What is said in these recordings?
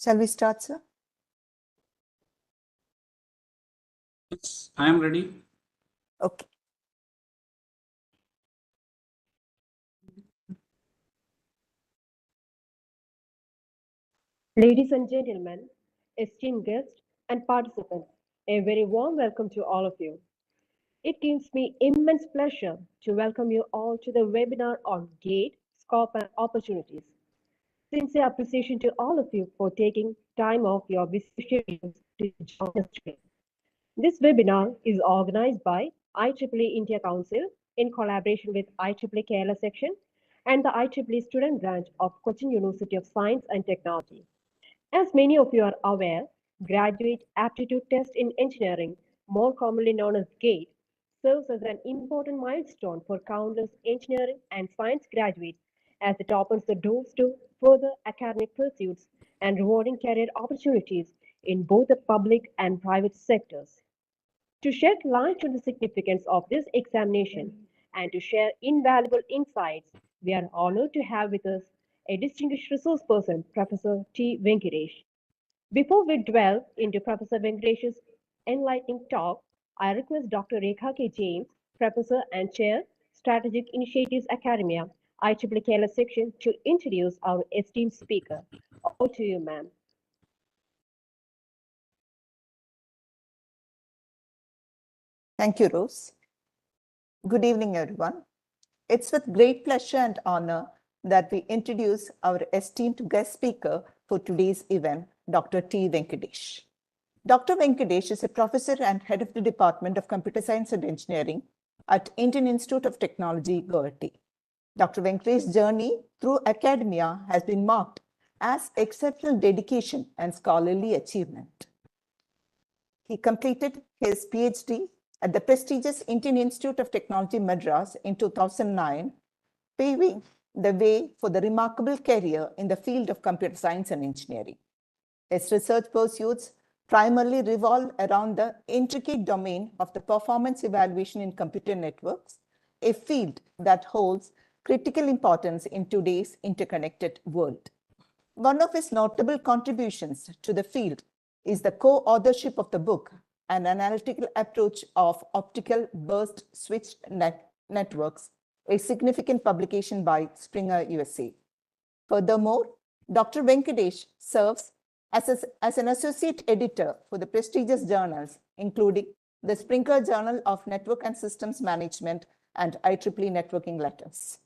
Shall we start, sir? Yes, I am ready. Okay. Ladies and gentlemen, esteemed guests and participants, a very warm welcome to all of you. It gives me immense pleasure to welcome you all to the webinar on GATE, Scope and Opportunities. Sincere appreciation to all of you for taking time off your busy schedules to join us today. This webinar is organized by IEEE India Council in collaboration with IEEE Kerala section and the IEEE student branch of Cochin University of Science and Technology. As many of you are aware, Graduate Aptitude Test in Engineering, more commonly known as GATE, serves as an important milestone for countless engineering and science graduates as it opens the doors to further academic pursuits and rewarding career opportunities in both the public and private sectors. To shed light on the significance of this examination and to share invaluable insights, we are honored to have with us a distinguished resource person, Professor T. Venkatesh. Before we delve into Professor Venkatesh's enlightening talk, I request Dr. Rekha K. James, Professor and Chair, Strategic Initiatives Academia, IEEE Kerala section, to introduce our esteemed speaker. Over to you, ma'am. Thank you, Rose. Good evening, everyone. It's with great pleasure and honor that we introduce our esteemed guest speaker for today's event, Dr. T. Venkatesh. Dr. Venkatesh is a professor and head of the Department of Computer Science and Engineering at Indian Institute of Technology, Guwahati. Dr. Venkatesh's journey through academia has been marked as exceptional dedication and scholarly achievement. He completed his PhD at the prestigious Indian Institute of Technology, Madras in 2009, paving the way for the remarkable career in the field of computer science and engineering. His research pursuits primarily revolve around the intricate domain of the performance evaluation in computer networks, a field that holds critical importance in today's interconnected world. One of his notable contributions to the field is the co-authorship of the book, An Analytical Approach of Optical Burst Switched Networks, a significant publication by Springer USA. Furthermore, Dr. Venkatesh serves as an associate editor for the prestigious journals, including the Springer Journal of Network and Systems Management and IEEE Networking Letters.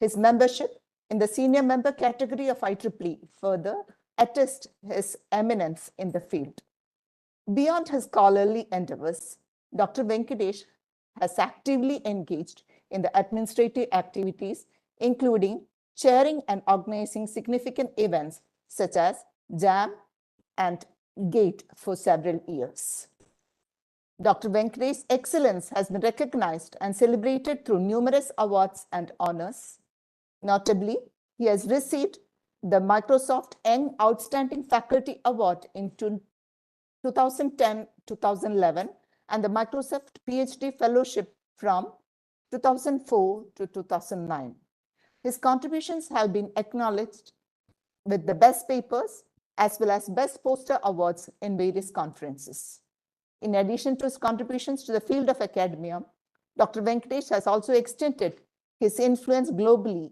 His membership in the senior member category of IEEE further attests his eminence in the field. Beyond his scholarly endeavors, Dr. Venkatesh has actively engaged in the administrative activities, including chairing and organizing significant events such as JAM and GATE for several years. Dr. Venkatesh's excellence has been recognized and celebrated through numerous awards and honors. Notably, he has received the Microsoft Young Outstanding Faculty Award in 2010-2011 and the Microsoft PhD Fellowship from 2004 to 2009. His contributions have been acknowledged with the Best Papers as well as Best Poster Awards in various conferences. In addition to his contributions to the field of academia, Dr. Venkatesh has also extended his influence globally,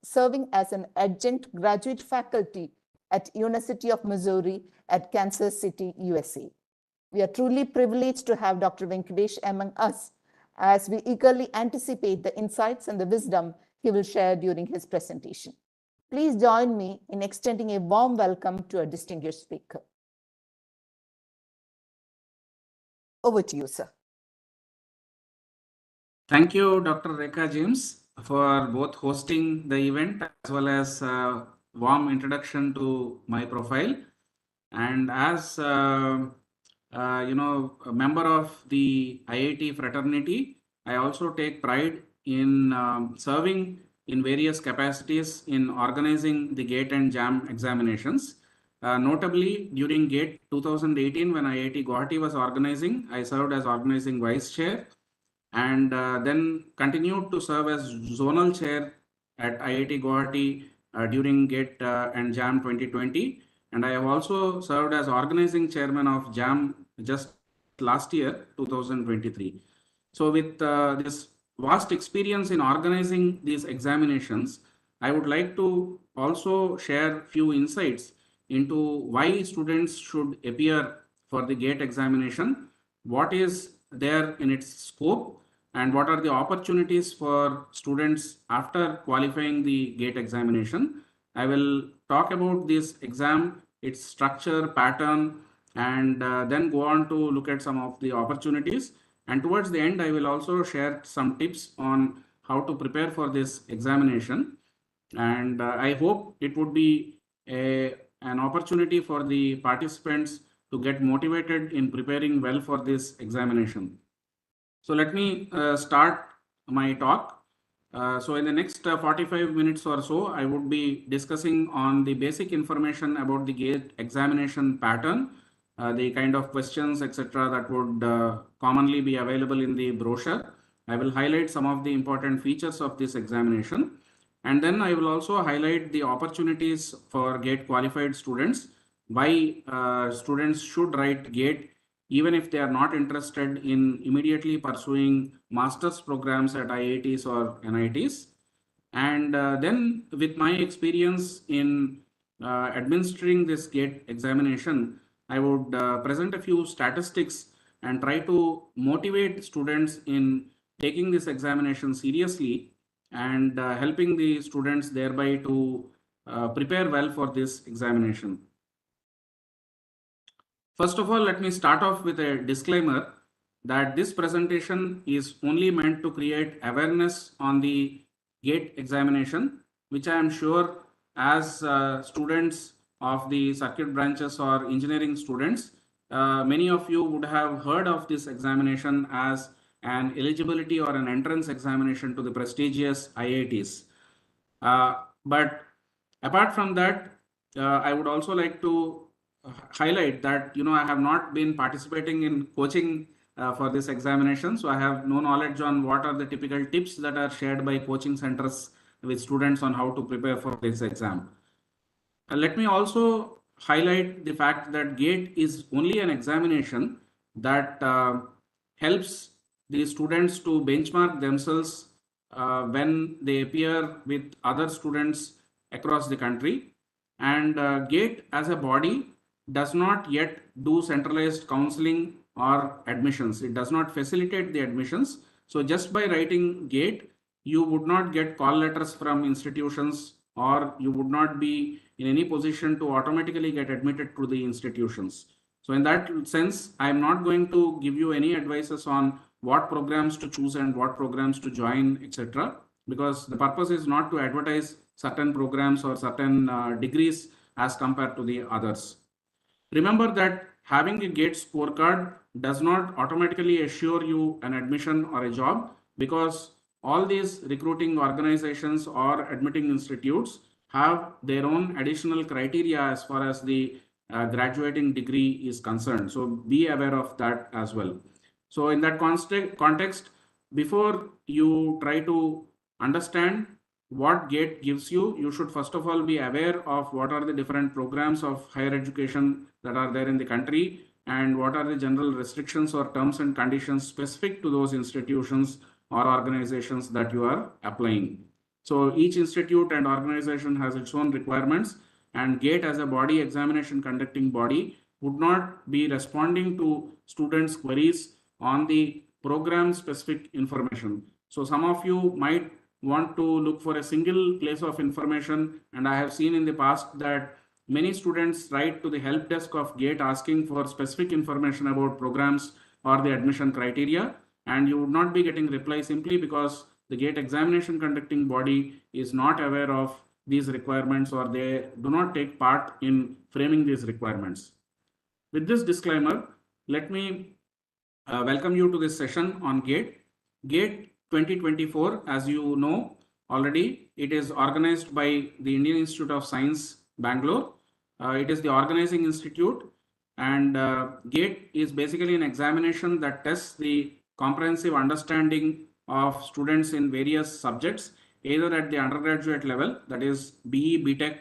serving as an adjunct graduate faculty at University of Missouri at Kansas City, USA. We are truly privileged to have Dr. Venkatesh among us as we eagerly anticipate the insights and the wisdom he will share during his presentation. Please join me in extending a warm welcome to our distinguished speaker. Over to you, sir. Thank you, Dr. Rekha James, for both hosting the event as well as warm introduction to my profile. And as a member of the IIT fraternity, I also take pride in serving in various capacities in organizing the GATE and JAM examinations. Notably, during GATE 2018, when IIT Guwahati was organizing, I served as organizing vice chair and then continued to serve as zonal chair at IIT Guwahati during GATE and JAM 2020. And I have also served as organizing chairman of JAM just last year, 2023. So with this vast experience in organizing these examinations, I would like to also share few insights into why students should appear for the GATE examination, what is there in its scope, and what are the opportunities for students after qualifying the GATE examination. I will talk about this exam, its structure, pattern, and then go on to look at some of the opportunities. And towards the end, I will also share some tips on how to prepare for this examination. And I hope it would be an opportunity for the participants to get motivated in preparing well for this examination. So let me start my talk. So in the next 45 minutes or so, I would be discussing on the basic information about the GATE examination pattern, the kind of questions, etc., that would commonly be available in the brochure. I will highlight some of the important features of this examination. And then I will also highlight the opportunities for GATE qualified students, why students should write GATE even if they are not interested in immediately pursuing master's programs at IITs or NITs. And then with my experience in administering this GATE examination, I would present a few statistics and try to motivate students in taking this examination seriously and helping the students thereby to prepare well for this examination. First of all, let me start off with a disclaimer that this presentation is only meant to create awareness on the GATE examination, which I am sure as students of the circuit branches or engineering students, many of you would have heard of this examination as an eligibility or an entrance examination to the prestigious IITs. But apart from that, I would also like to highlight that I have not been participating in coaching for this examination, so I have no knowledge on what are the typical tips that are shared by coaching centers with students on how to prepare for this exam. Let me also highlight the fact that GATE is only an examination that helps the students to benchmark themselves when they appear with other students across the country. And GATE as a body does not yet do centralized counseling or admissions. It does not facilitate the admissions. So just by writing GATE, you would not get call letters from institutions, or you would not be in any position to automatically get admitted to the institutions. So in that sense, I am not going to give you any advices on what programs to choose and what programs to join, etc., because the purpose is not to advertise certain programs or certain degrees as compared to the others. Remember that having a GATE scorecard does not automatically assure you an admission or a job, because all these recruiting organizations or admitting institutes have their own additional criteria as far as the graduating degree is concerned. So be aware of that as well. So in that context, before you try to understand what GATE gives you, you should first of all be aware of what are the different programs of higher education that are there in the country, and what are the general restrictions or terms and conditions specific to those institutions or organizations that you are applying. So each institute and organization has its own requirements, and GATE as a body, examination conducting body, would not be responding to students' queries on the program specific information. So some of you might want to look for a single place of information, and I have seen in the past that many students write to the help desk of GATE asking for specific information about programs or the admission criteria, and you would not be getting reply simply because the GATE examination conducting body is not aware of these requirements, or they do not take part in framing these requirements. With this disclaimer, let me welcome you to this session on GATE. GATE 2024, as you know already, it is organized by the Indian Institute of Science, Bangalore. It is the organizing institute, and GATE is basically an examination that tests the comprehensive understanding of students in various subjects, either at the undergraduate level, that is BE, BTech,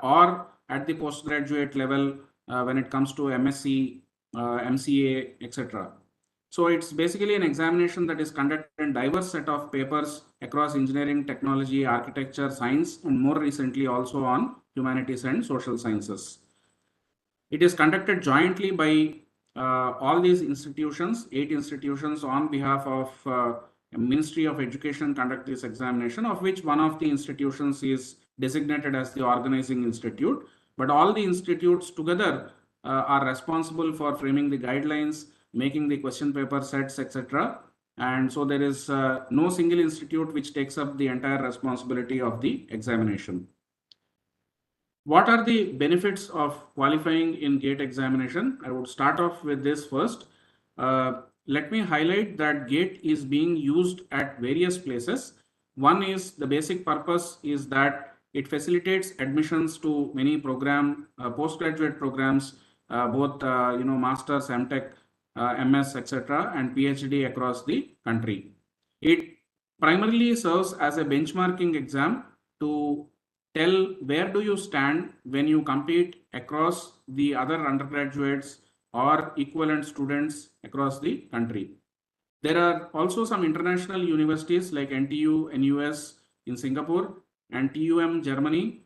or at the postgraduate level when it comes to MSc, MCA, etc. So it's basically an examination that is conducted in diverse set of papers across engineering, technology, architecture, science, and more recently also on humanities and social sciences. It is conducted jointly by all these institutions, 8 institutions on behalf of Ministry of Education conduct this examination, of which one of the institutions is designated as the organizing institute. But all the institutes together are responsible for framing the guidelines, making the question paper sets, etc. And so there is no single institute which takes up the entire responsibility of the examination. What are the benefits of qualifying in GATE examination? I would start off with this first. Let me highlight that GATE is being used at various places. One is the basic purpose is that it facilitates admissions to many postgraduate programs, both masters, MTech, MS, etc., and PhD across the country. It primarily serves as a benchmarking exam to tell where do you stand when you compete across the other undergraduates or equivalent students across the country. There are also some international universities like NTU, NUS in Singapore and TUM Germany,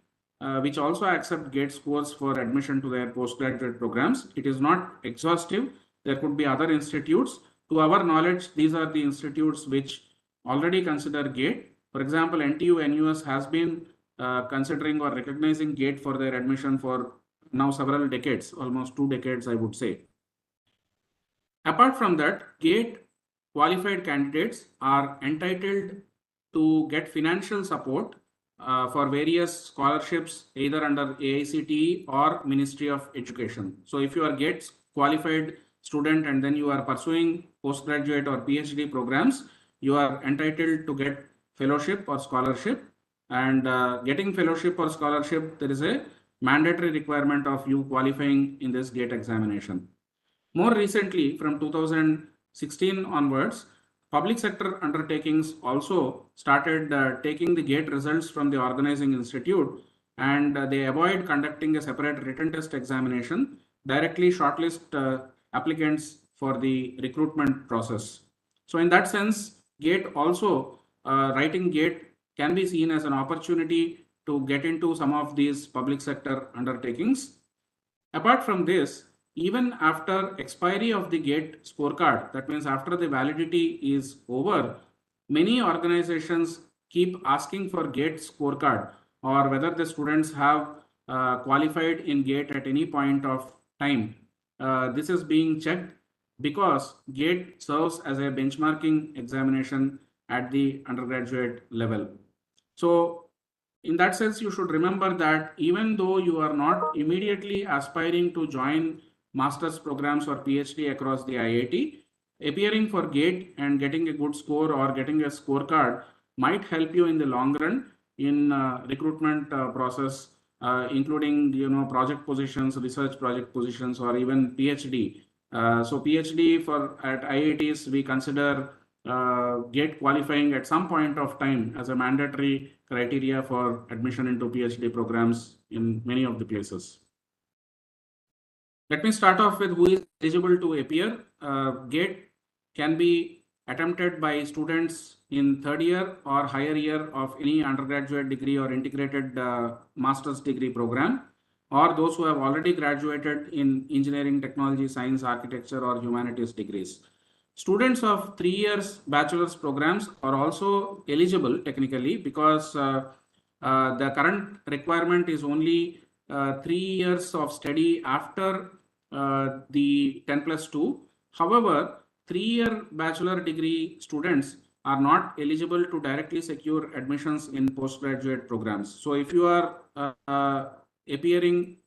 which also accept GATE scores for admission to their postgraduate programs. It is not exhaustive. There could be other institutes. To our knowledge, these are the institutes which already consider GATE. For example, NTU, NUS has been considering or recognizing GATE for their admission for now several decades, almost 2 decades, I would say. Apart from that, GATE qualified candidates are entitled to get financial support for various scholarships, either under AICTE or Ministry of Education. So if you are GATE qualified student and then you are pursuing postgraduate or PhD programs, you are entitled to get fellowship or scholarship. And getting fellowship or scholarship, there is a mandatory requirement of you qualifying in this GATE examination. More recently, from 2016 onwards, public sector undertakings also started taking the GATE results from the organizing institute, and they avoid conducting a separate written test examination, directly shortlist applicants for the recruitment process. So in that sense, GATE also, writing GATE can be seen as an opportunity to get into some of these public sector undertakings. Apart from this, even after expiry of the GATE scorecard, that means after the validity is over, many organizations keep asking for GATE scorecard or whether the students have qualified in GATE at any point of time. This is being checked because GATE serves as a benchmarking examination at the undergraduate level. So in that sense, you should remember that even though you are not immediately aspiring to join master's programs or PhD across the IIT, appearing for GATE and getting a good score or getting a scorecard might help you in the long run in recruitment process, including project positions, research project positions, or even PhD. So PhD at IITs, we consider GATE qualifying at some point of time as a mandatory criteria for admission into PhD programs in many of the places. Let me start off with who is eligible to appear. GATE can be attempted by students in third year or higher year of any undergraduate degree or integrated master's degree program, or those who have already graduated in engineering, technology, science, architecture, or humanities degrees. Students of 3 years bachelor's programs are also eligible technically because the current requirement is only 3 years of study after the 10+2. However, 3-year bachelor degree students are not eligible to directly secure admissions in postgraduate programs. So if you are appearing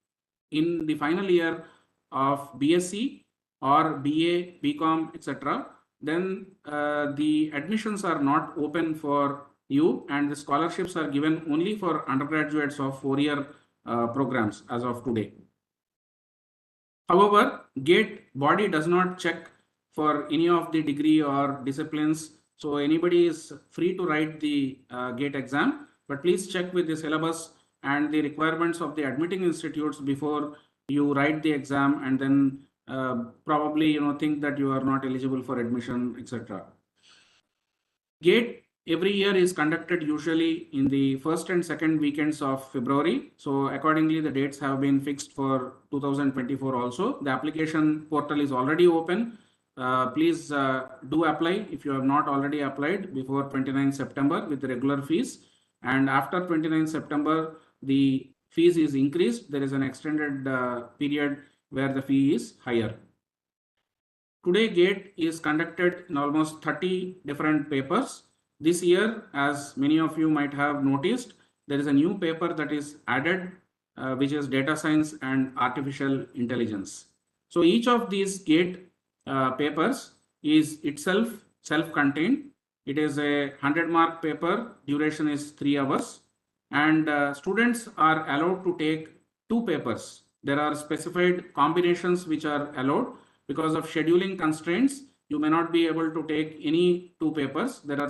in the final year of BSc or BA, BCom, etc., then the admissions are not open for you, and the scholarships are given only for undergraduates of 4-year programs as of today. However, GATE body does not check for any of the degree or disciplines. So anybody is free to write the GATE exam, but please check with the syllabus and the requirements of the admitting institutes before you write the exam, and then probably think that you are not eligible for admission, etc. GATE every year is conducted usually in the first and second weekends of February. So accordingly, the dates have been fixed for 2024 also. The application portal is already open. Please do apply if you have not already applied before 29 September with the regular fees. And after 29 September, the fees is increased. There is an extended period where the fee is higher. Today, GATE is conducted in almost 30 different papers. This year, as many of you might have noticed, there is a new paper that is added, which is data science and artificial intelligence. So each of these GATE papers is itself self-contained. It is a 100-mark paper, duration is 3 hours, and students are allowed to take 2 papers. There are specified combinations which are allowed. Because of scheduling constraints, you may not be able to take any 2 papers. There are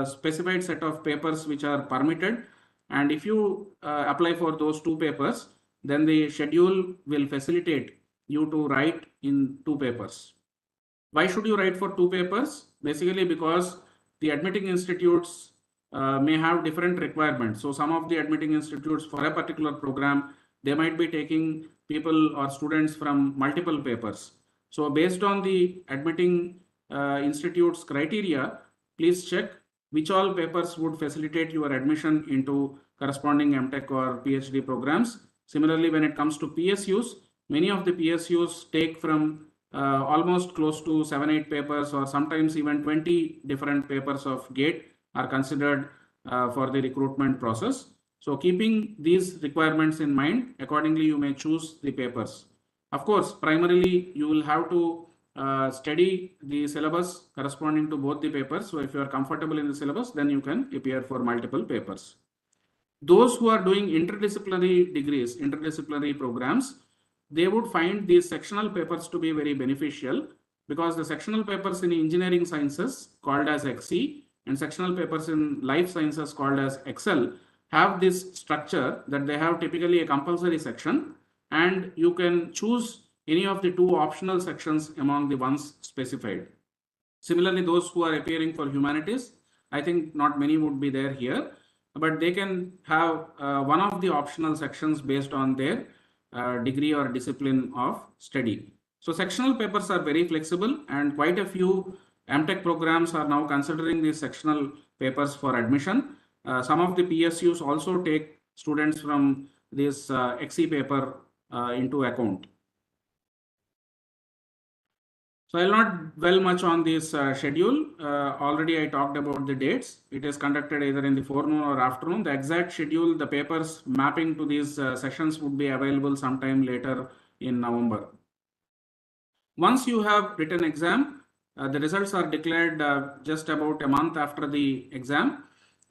specified set of papers which are permitted, and if you apply for those 2 papers, then the schedule will facilitate you to write in 2 papers. Why should you write for 2 papers? Basically because the admitting institutes may have different requirements. So some of the admitting institutes for a particular program, they might be taking people or students from multiple papers. So based on the admitting institute's criteria, please check which all papers would facilitate your admission into corresponding MTech or PhD programs. Similarly, when it comes to PSUs, many of the PSUs take from almost close to 7-8 papers, or sometimes even 20 different papers of GATE are considered for the recruitment process. So keeping these requirements in mind, accordingly you may choose the papers. Of course, primarily you will have to study the syllabus corresponding to both the papers. So if you are comfortable in the syllabus, then you can appear for multiple papers. Those who are doing interdisciplinary degrees, interdisciplinary programs, they would find these sectional papers to be very beneficial, because the sectional papers in engineering sciences called as XC and sectional papers in life sciences called as Excel have this structure that they have typically a compulsory section, and you can choose any of the 2 optional sections among the ones specified. Similarly, those who are appearing for humanities, I think not many would be there here, but they can have one of the optional sections based on their degree or discipline of study. So sectional papers are very flexible, and quite a few MTech programs are now considering these sectional papers for admission. Some of the PSUs also take students from this XE paper into account. So I will not dwell much on this schedule. Already I talked about the dates. It is conducted either in the forenoon or afternoon. The exact schedule, the papers mapping to these sessions would be available sometime later in November. Once you have written exam, the results are declared just about a month after the exam.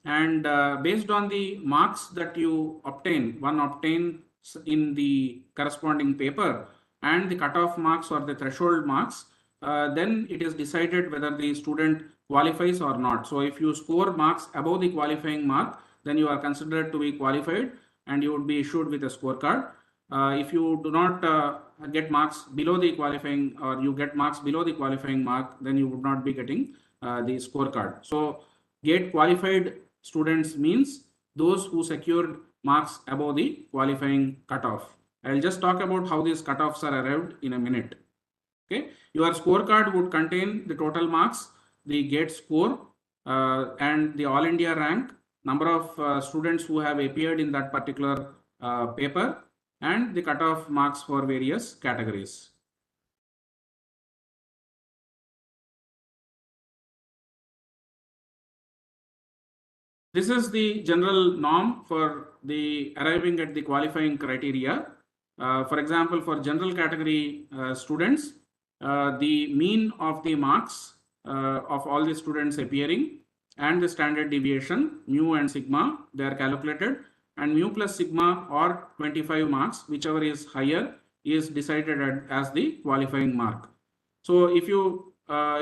And based on the marks that you obtain, one obtains in the corresponding paper, and the cutoff marks or the threshold marks, then it is decided whether the student qualifies or not. So if you score marks above the qualifying mark, then you are considered to be qualified and you would be issued with a scorecard. If you do not get marks below the qualifying, or you get marks below the qualifying mark, then you would not be getting the scorecard. So GATE qualified students means those who secured marks above the qualifying cutoff. I'll just talk about how these cutoffs are arrived in a minute. Okay, your scorecard would contain the total marks, the GATE score, and the All India rank, number of students who have appeared in that particular paper, and the cutoff marks for various categories. This is the general norm for the arriving at the qualifying criteria. For example, for general category students, the mean of the marks of all the students appearing and the standard deviation, mu and sigma, they are calculated, and mu plus sigma or 25 marks, whichever is higher, is decided as the qualifying mark. So if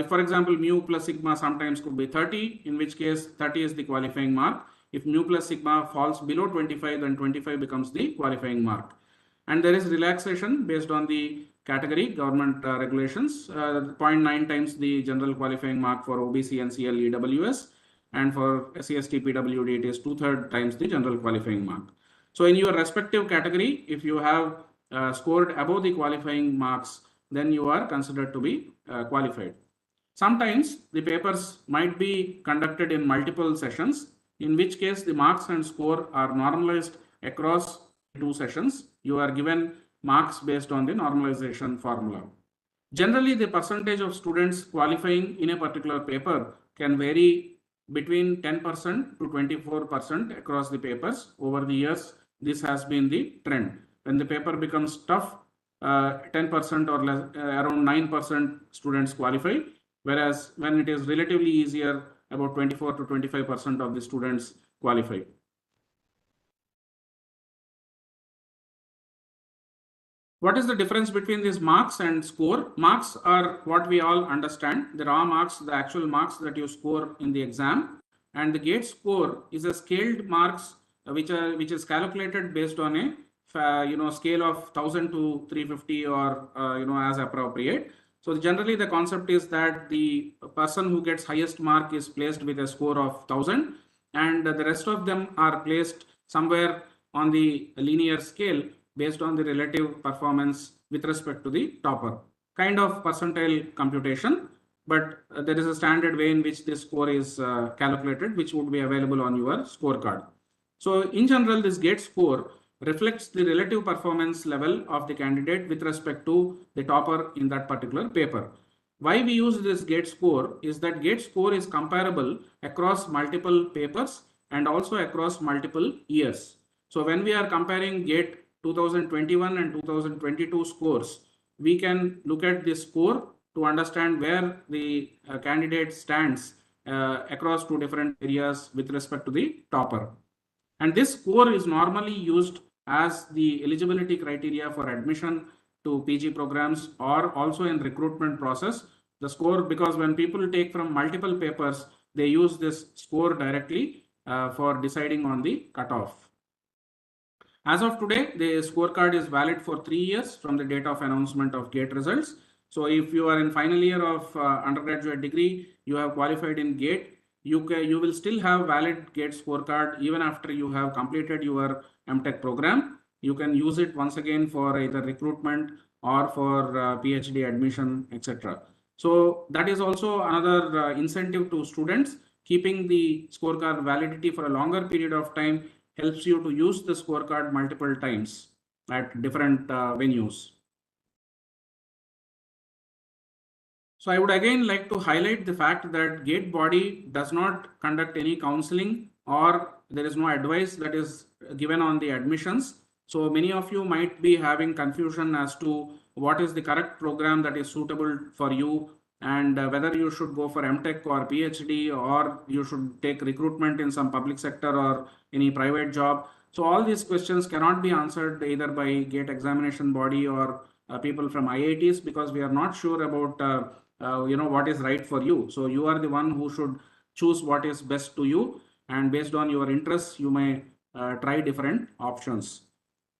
for example, mu plus sigma sometimes could be 30, in which case 30 is the qualifying mark. If mu plus sigma falls below 25, then 25 becomes the qualifying mark. And there is relaxation based on the category government regulations. 0.9 times the general qualifying mark for OBC and CLEWS, and for SCST PWD it is 2/3 times the general qualifying mark. So in your respective category, if you have scored above the qualifying marks, then you are considered to be qualified. Sometimes the papers might be conducted in multiple sessions, in which case the marks and score are normalized across 2 sessions. You are given marks based on the normalization formula. Generally, the percentage of students qualifying in a particular paper can vary between 10% to 24% across the papers. Over the years, this has been the trend. When the paper becomes tough, 10% or less, around 9% students qualify, whereas when it is relatively easier, about 24 to 25% of the students qualify. What is the difference between these marks and score? Marks are what we all understand, the raw marks, the actual marks that you score in the exam, and the GATE score is a scaled marks which is calculated based on a scale of 1000 to 350 or as appropriate. So generally the concept is that the person who gets highest mark is placed with a score of 1000, and the rest of them are placed somewhere on the linear scale based on the relative performance with respect to the topper. Kind of percentile computation, but there is a standard way in which this score is calculated, which would be available on your scorecard. So in general, this GATE score reflects the relative performance level of the candidate with respect to the topper in that particular paper. Why we use this GATE score is that GATE score is comparable across multiple papers and also across multiple years. So when we are comparing GATE 2021 and 2022 scores, we can look at this score to understand where the candidate stands across 2 different areas with respect to the topper. And this score is normally used as the eligibility criteria for admission to PG programs or also in recruitment process. The score, because when people take from multiple papers, they use this score directly for deciding on the cutoff. As of today, the scorecard is valid for 3 years from the date of announcement of GATE results. So if you are in final year of undergraduate degree, you have qualified in GATE, you will still have valid GATE scorecard even after you have completed your MTech program. You can use it once again for either recruitment or for PhD admission, etc. So that is also another incentive to students. Keeping the scorecard validity for a longer period of time helps you to use the scorecard multiple times at different venues. So I would again like to highlight the fact that GATE body does not conduct any counseling, or there is no advice that is given on the admissions. So many of you might be having confusion as to what is the correct program that is suitable for you, and whether you should go for MTech or PhD, or you should take recruitment in some public sector or any private job. So all these questions cannot be answered either by GATE examination body or people from IITs, because we are not sure about what is right for you. So you are the one who should choose what is best to you, and based on your interests, you may try different options.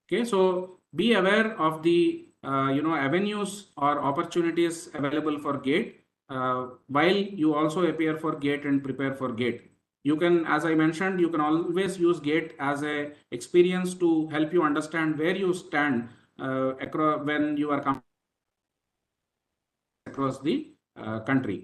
Okay, so be aware of the avenues or opportunities available for GATE while you also appear for GATE and prepare for GATE. You can, as I mentioned, you can always use GATE as a experience to help you understand where you stand across when you are across the country.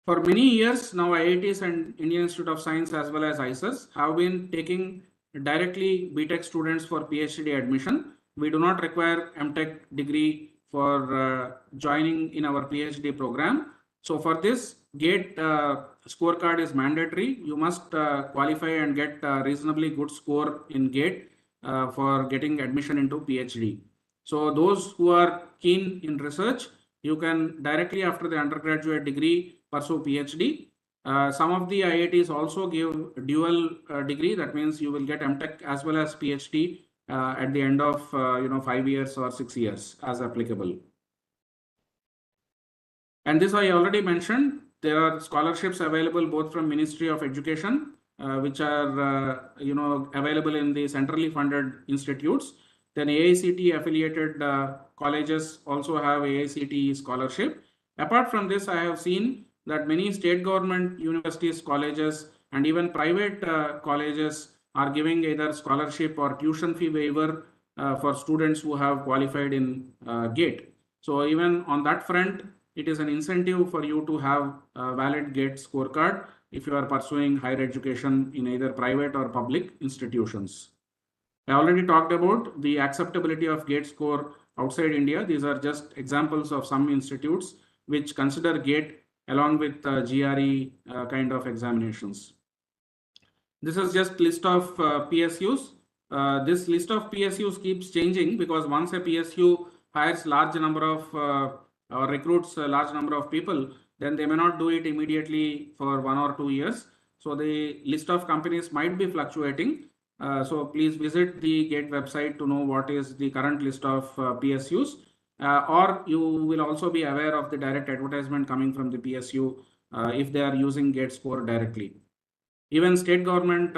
For many years now, IITs and Indian Institute of Science as well as ISES have been taking directly BTech students for PhD admission. We do not require MTech degree for joining in our PhD program. So for this, GATE scorecard is mandatory. You must qualify and get a reasonably good score in GATE for getting admission into PhD. So those who are keen in research, you can directly after the undergraduate degree pursue PhD. Some of the IITs also give dual degree. That means you will get MTech as well as PhD at the end of 5 years or 6 years as applicable. And this I already mentioned. There are scholarships available both from Ministry of Education, which are available in the centrally funded institutes. Then AICTE affiliated colleges also have AICTE scholarship. Apart from this, I have seen that many state government universities, colleges, and even private colleges are giving either scholarship or tuition fee waiver for students who have qualified in GATE. So even on that front, it is an incentive for you to have a valid GATE scorecard if you are pursuing higher education in either private or public institutions. I already talked about the acceptability of GATE score outside India. These are just examples of some institutes which consider GATE along with GRE kind of examinations. This is just list of PSUs. This list of PSUs keeps changing because once a PSU hires large number of or recruits a large number of people, then they may not do it immediately for 1 or 2 years. So the list of companies might be fluctuating. So please visit the GATE website to know what is the current list of PSUs. Or you will also be aware of the direct advertisement coming from the PSU if they are using GATE score directly. Even state government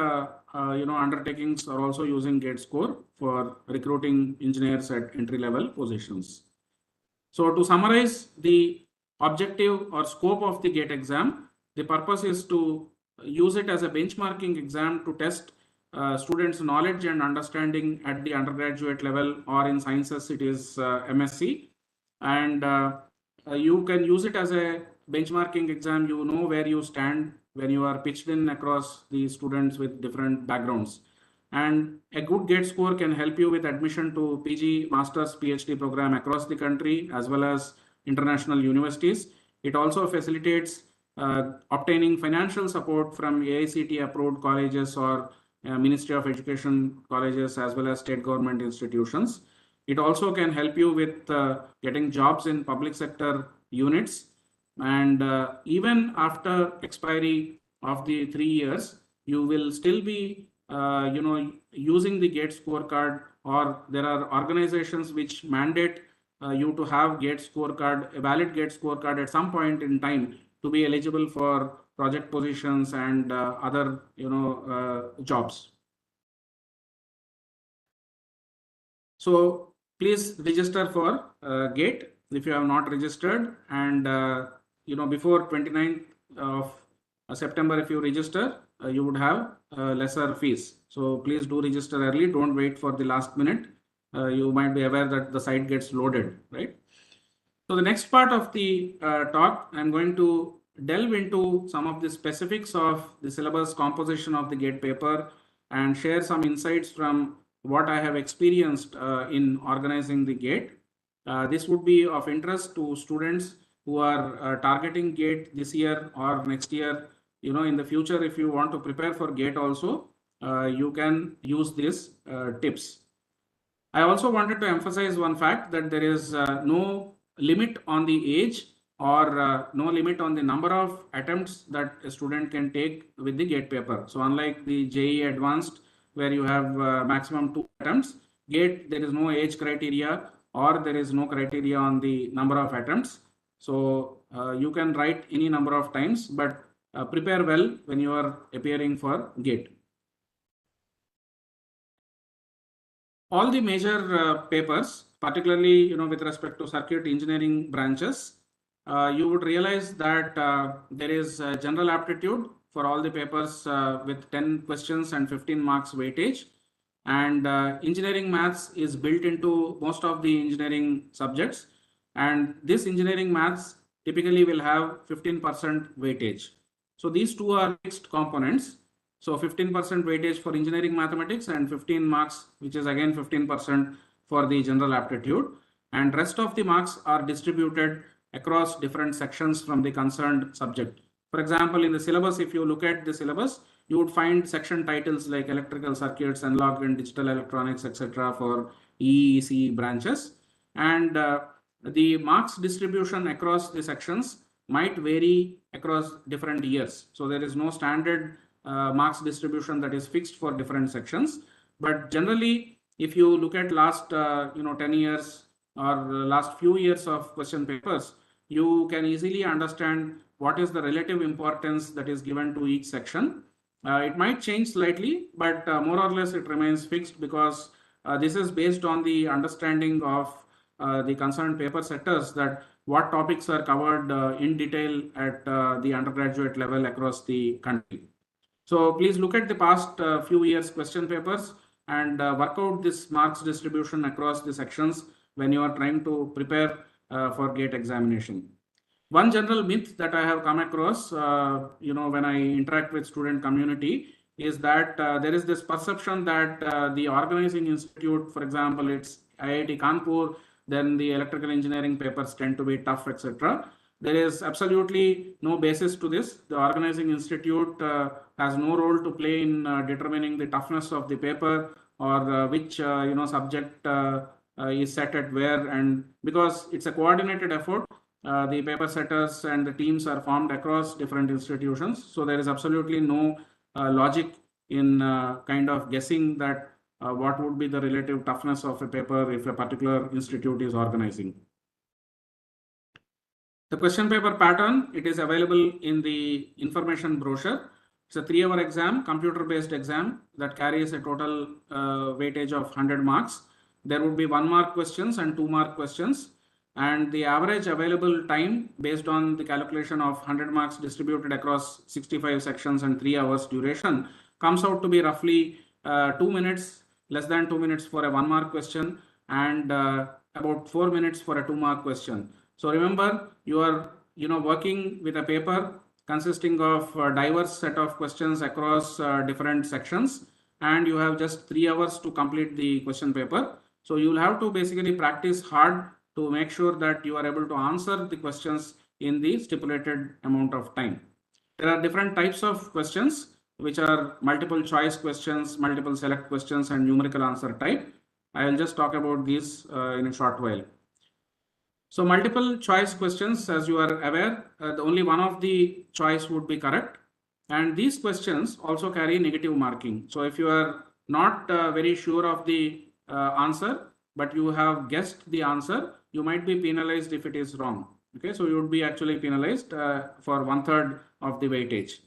undertakings are also using GATE score for recruiting engineers at entry level positions. So to summarize the objective or scope of the GATE exam, the purpose is to use it as a benchmarking exam to test students' knowledge and understanding at the undergraduate level, or in sciences it is MSc. And you can use it as a benchmarking exam. You know where you stand when you are pitched in across the students with different backgrounds. And a good GATE score can help you with admission to PG, Masters, PhD program across the country as well as international universities. It also facilitates obtaining financial support from AICTE approved colleges or Ministry of Education colleges as well as state government institutions. It also can help you with getting jobs in public sector units. And even after expiry of the 3 years, you will still be using the GATE scorecard, or there are organizations which mandate you to have GATE scorecard, a valid GATE scorecard at some point in time to be eligible for project positions and other jobs. So please register for GATE if you have not registered, and before 29th of September, if you register, you would have lesser fees. So please do register early. Don't wait for the last minute. You might be aware that the site gets loaded, right? So the next part of the talk, I'm going to delve into some of the specifics of the syllabus composition of the GATE paper and share some insights from what I have experienced in organizing the GATE. This would be of interest to students who are targeting GATE this year or next year. In the future, if you want to prepare for GATE also, you can use these tips. I also wanted to emphasize one fact, that there is no limit on the age or no limit on the number of attempts that a student can take with the GATE paper. So unlike the JEE Advanced, where you have maximum 2 attempts, GATE, there is no age criteria or there is no criteria on the number of attempts. So you can write any number of times, but prepare well when you are appearing for GATE. All the major papers, particularly with respect to circuit engineering branches, you would realize that there is general aptitude for all the papers with 10 questions and 15 marks weightage. And engineering maths is built into most of the engineering subjects. And this engineering maths typically will have 15% weightage. So these two are fixed components. So 15% weightage for engineering mathematics and 15 marks, which is again 15% for the general aptitude. And rest of the marks are distributed across different sections from the concerned subject. For example, in the syllabus, if you look at the syllabus, you would find section titles like electrical circuits, analog and digital electronics, etc. for EEC branches. And the marks distribution across the sections might vary across different years. So there is no standard marks distribution that is fixed for different sections. But generally, if you look at last 10 years or last few years of question papers, you can easily understand what is the relative importance that is given to each section. It might change slightly, but more or less it remains fixed because this is based on the understanding of the concerned paper setters that what topics are covered in detail at the undergraduate level across the country. So please look at the past few years question papers and work out this marks distribution across the sections when you are trying to prepare for GATE examination. One general myth that I have come across, when I interact with student community, is that there is this perception that the organizing institute, for example, it's IIT Kanpur, then the electrical engineering papers tend to be tough, etc. There is absolutely no basis to this. The organizing institute has no role to play in determining the toughness of the paper or which subject is set at where, and because it's a coordinated effort. The paper setters and the teams are formed across different institutions. So there is absolutely no logic in kind of guessing that what would be the relative toughness of a paper if a particular institute is organizing. The question paper pattern, it is available in the information brochure. It's a 3-hour exam, computer-based exam that carries a total weightage of 100 marks. There would be 1-mark questions and 2-mark questions. And the average available time based on the calculation of 100 marks distributed across 65 sections and 3 hours duration comes out to be roughly 2 minutes, less than 2 minutes for a 1-mark question and about 4 minutes for a 2-mark question. So remember, you are working with a paper consisting of a diverse set of questions across different sections, and you have just 3 hours to complete the question paper. So you will have to basically practice hard to make sure that you are able to answer the questions in the stipulated amount of time. There are different types of questions, which are multiple choice questions, multiple select questions, and numerical answer type. I will just talk about these in a short while. So multiple choice questions, as you are aware, only one of the choice would be correct. And these questions also carry negative marking. So if you are not very sure of the answer, but you have guessed the answer, you might be penalized if it is wrong. Okay, so you would be actually penalized for 1/3 of the weightage,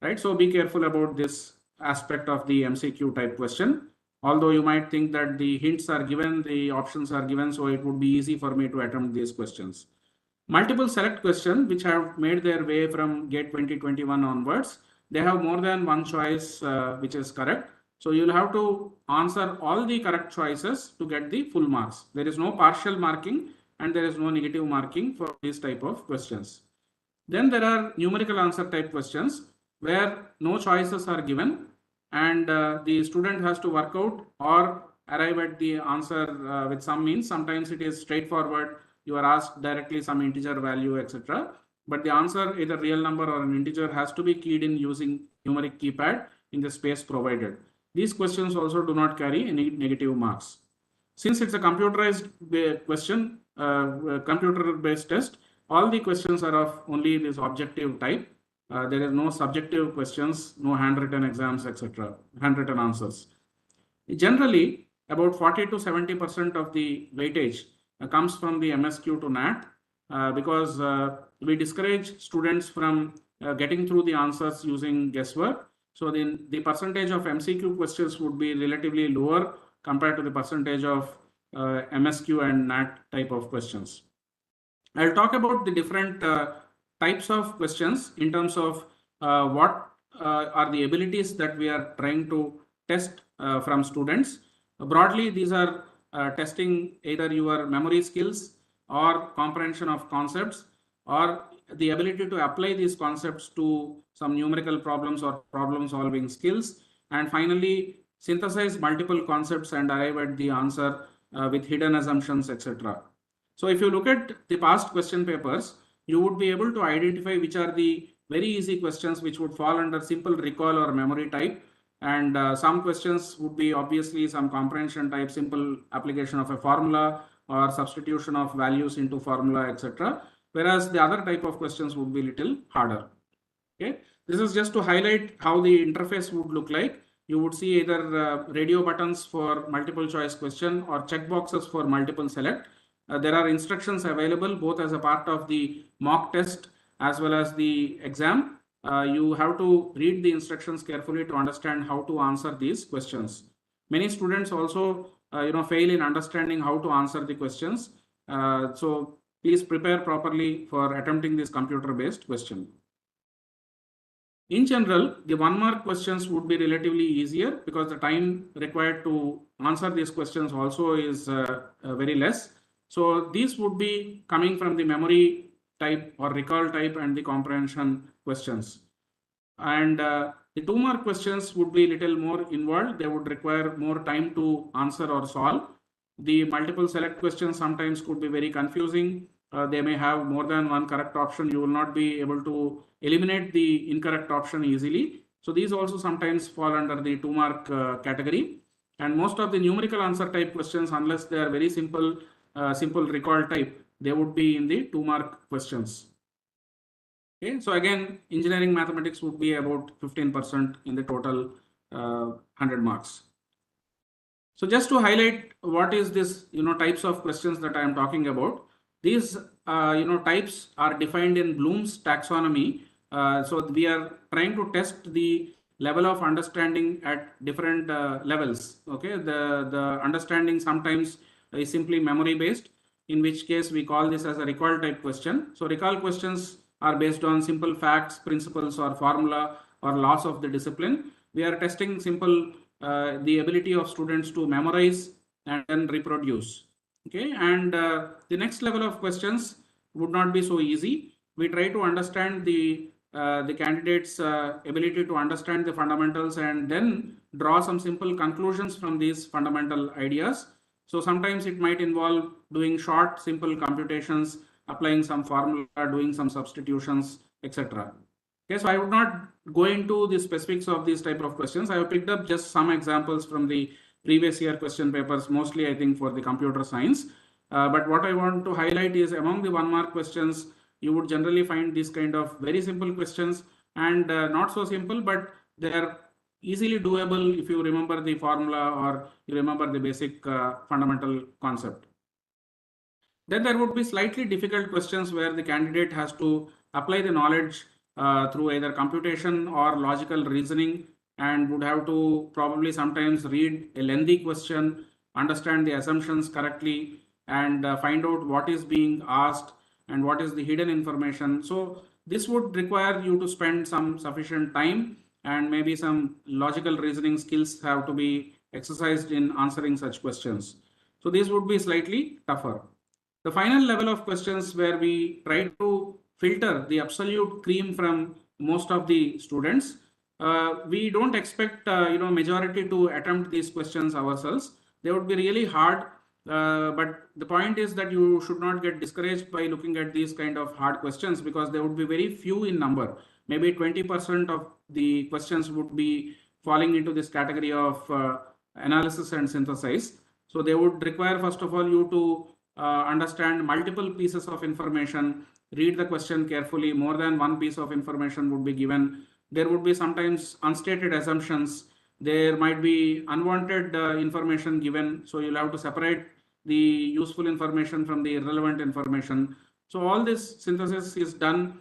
right? So be careful about this aspect of the MCQ type question. Although you might think that the hints are given, the options are given, so it would be easy for me to attempt these questions. Multiple select questions, which have made their way from GATE 2021 onwards, they have more than one choice which is correct. So you'll have to answer all the correct choices to get the full marks. There is no partial marking and there is no negative marking for this type of questions. Then there are numerical answer type questions where no choices are given and the student has to work out or arrive at the answer with some means. Sometimes it is straightforward. You are asked directly some integer value, etc. But the answer, either real number or an integer, has to be keyed in using numeric keypad in the space provided. These questions also do not carry any negative marks. Since it's a computerized question, computer-based test, all the questions are of only this objective type. There is no subjective questions, no handwritten exams, etc., handwritten answers. Generally, about 40 to 70% of the weightage comes from the MSQ to NAT because we discourage students from getting through the answers using guesswork. So the percentage of MCQ questions would be relatively lower compared to the percentage of MSQ and NAT type of questions. I'll talk about the different types of questions in terms of what are the abilities that we are trying to test from students. Broadly, these are testing either your memory skills, or comprehension of concepts, or the ability to apply these concepts to some numerical problems or problem solving skills, and finally synthesize multiple concepts and arrive at the answer with hidden assumptions, etc. So if you look at the past question papers, you would be able to identify which are the very easy questions which would fall under simple recall or memory type, and some questions would be obviously some comprehension type, simple application of a formula or substitution of values into formula, etc. Whereas the other type of questions would be little harder. Okay, this is just to highlight how the interface would look like. You would see either radio buttons for multiple choice question or check boxes for multiple select. There are instructions available both as a part of the mock test as well as the exam. You have to read the instructions carefully to understand how to answer these questions. Many students also fail in understanding how to answer the questions. So please prepare properly for attempting this computer based question. In general, the 1 mark questions would be relatively easier because the time required to answer these questions also is very less. So these would be coming from the memory type or recall type and the comprehension questions. And the 2 mark questions would be little more involved. They would require more time to answer or solve. The multiple select questions sometimes could be very confusing. They may have more than one correct option. You will not be able to eliminate the incorrect option easily. So these also sometimes fall under the 2 mark category. And most of the numerical answer type questions, unless they are very simple, simple recall type, they would be in the 2 mark questions. Okay, so again, engineering mathematics would be about 15% in the total 100 marks. So just to highlight what is this, types of questions that I am talking about. These, types are defined in Bloom's taxonomy. So we are trying to test the level of understanding at different levels. Okay, the understanding sometimes is simply memory based, in which case we call this as a recall type question. So recall questions are based on simple facts, principles, or formula or laws of the discipline. We are testing simple the ability of students to memorize and then reproduce. Okay, and the next level of questions would not be so easy. We try to understand the candidate's ability to understand the fundamentals and then draw some simple conclusions from these fundamental ideas. So sometimes it might involve doing short, simple computations, applying some formula, doing some substitutions, etc. Okay, so I would not go into the specifics of these type of questions. I have picked up just some examples from the previous year question papers, mostly I think for the computer science. But what I want to highlight is among the 1 mark questions, you would generally find these kind of very simple questions and not so simple, but they are easily doable if you remember the formula or you remember the basic fundamental concept. Then there would be slightly difficult questions where the candidate has to apply the knowledge through either computation or logical reasoning, and would have to probably sometimes read a lengthy question, understand the assumptions correctly, and find out what is being asked and what is the hidden information. So this would require you to spend some sufficient time, and maybe some logical reasoning skills have to be exercised in answering such questions. So these would be slightly tougher. The final level of questions where we try to filter the absolute cream from most of the students. We don't expect majority to attempt these questions ourselves. They would be really hard, but the point is that you should not get discouraged by looking at these kind of hard questions, because there would be very few in number. Maybe 20% of the questions would be falling into this category of analysis and synthesis. So they would require, first of all, you to understand multiple pieces of information, read the question carefully. More than one piece of information would be given. There would be sometimes unstated assumptions. There might be unwanted information given. So you'll have to separate the useful information from the irrelevant information. So all this synthesis is done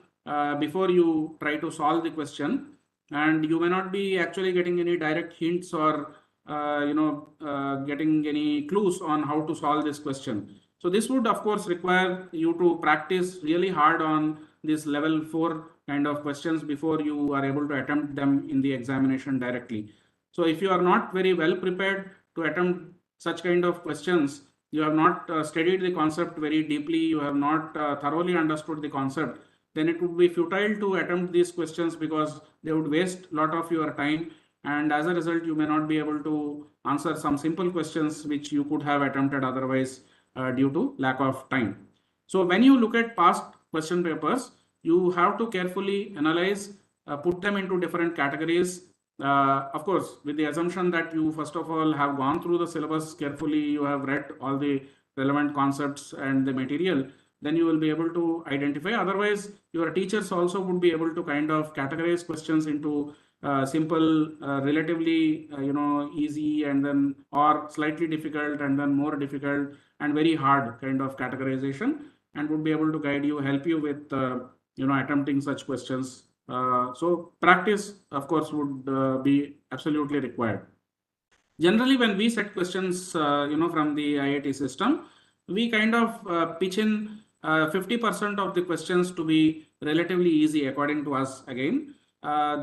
before you try to solve the question, and you may not be actually getting any direct hints or getting any clues on how to solve this question. So this would of course require you to practice really hard on this level 4 kind of questions before you are able to attempt them in the examination directly. So if you are not very well prepared to attempt such kind of questions, you have not studied the concept very deeply, you have not thoroughly understood the concept, then it would be futile to attempt these questions because they would waste a lot of your time, and as a result you may not be able to answer some simple questions which you could have attempted otherwise due to lack of time. So when you look at past question papers, you have to carefully analyze, put them into different categories. Of course, with the assumption that you first of all have gone through the syllabus carefully, you have read all the relevant concepts and the material, then you will be able to identify. Otherwise, your teachers also would be able to kind of categorize questions into simple, relatively, easy, and then or slightly difficult, and then more difficult and very hard kind of categorization, and would be able to guide you, help you with, attempting such questions. So practice, of course, would be absolutely required. Generally, when we set questions, from the IIT system, we kind of pitch in 50% of the questions to be relatively easy according to us. Again,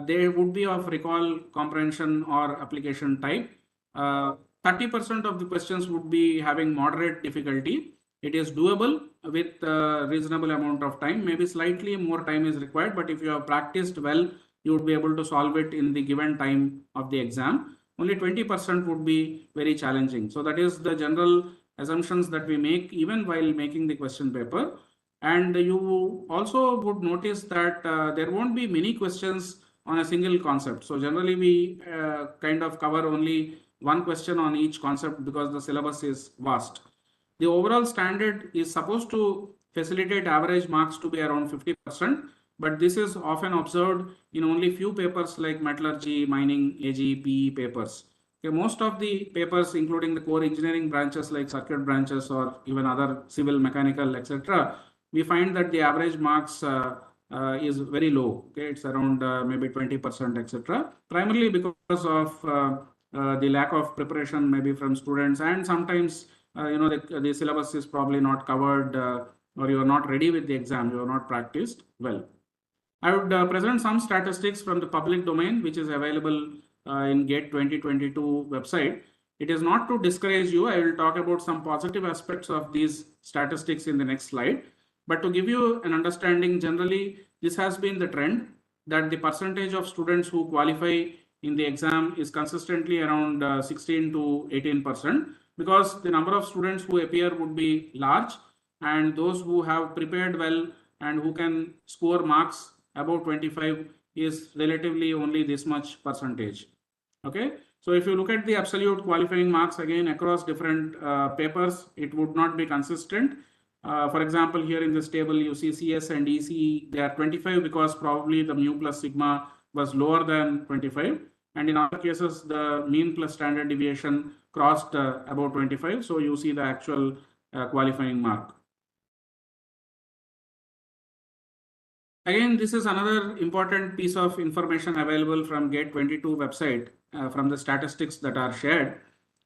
they would be of recall, comprehension, or application type. 30% of the questions would be having moderate difficulty. It is doable with a reasonable amount of time. Maybe slightly more time is required, but if you have practiced well, you would be able to solve it in the given time of the exam. Only 20% would be very challenging. So that is the general assumptions that we make even while making the question paper. And you also would notice that there won't be many questions on a single concept. So generally we kind of cover only one question on each concept because the syllabus is vast. The overall standard is supposed to facilitate average marks to be around 50%, but this is often observed in only few papers like metallurgy, mining, AG, PE papers. Okay, most of the papers, including the core engineering branches like circuit branches or even other civil, mechanical, etc., we find that the average marks is very low. Okay, it's around maybe 20%, etc. Primarily because of the lack of preparation, maybe from students, and sometimes the syllabus is probably not covered, or you are not ready with the exam, you are not practiced well. I would present some statistics from the public domain, which is available in GATE 2022 website. It is not to discourage you. I will talk about some positive aspects of these statistics in the next slide. But to give you an understanding, generally, this has been the trend that the percentage of students who qualify in the exam is consistently around 16 to 18%, because the number of students who appear would be large, and those who have prepared well and who can score marks above 25 is relatively only this much percentage. Okay, so if you look at the absolute qualifying marks again across different papers, it would not be consistent. For example, here in this table you see CS and EC, they are 25 because probably the mu plus sigma was lower than 25, and in other cases the mean plus standard deviation crossed about 25, so you see the actual qualifying mark. Again, this is another important piece of information available from GATE 22 website, from the statistics that are shared.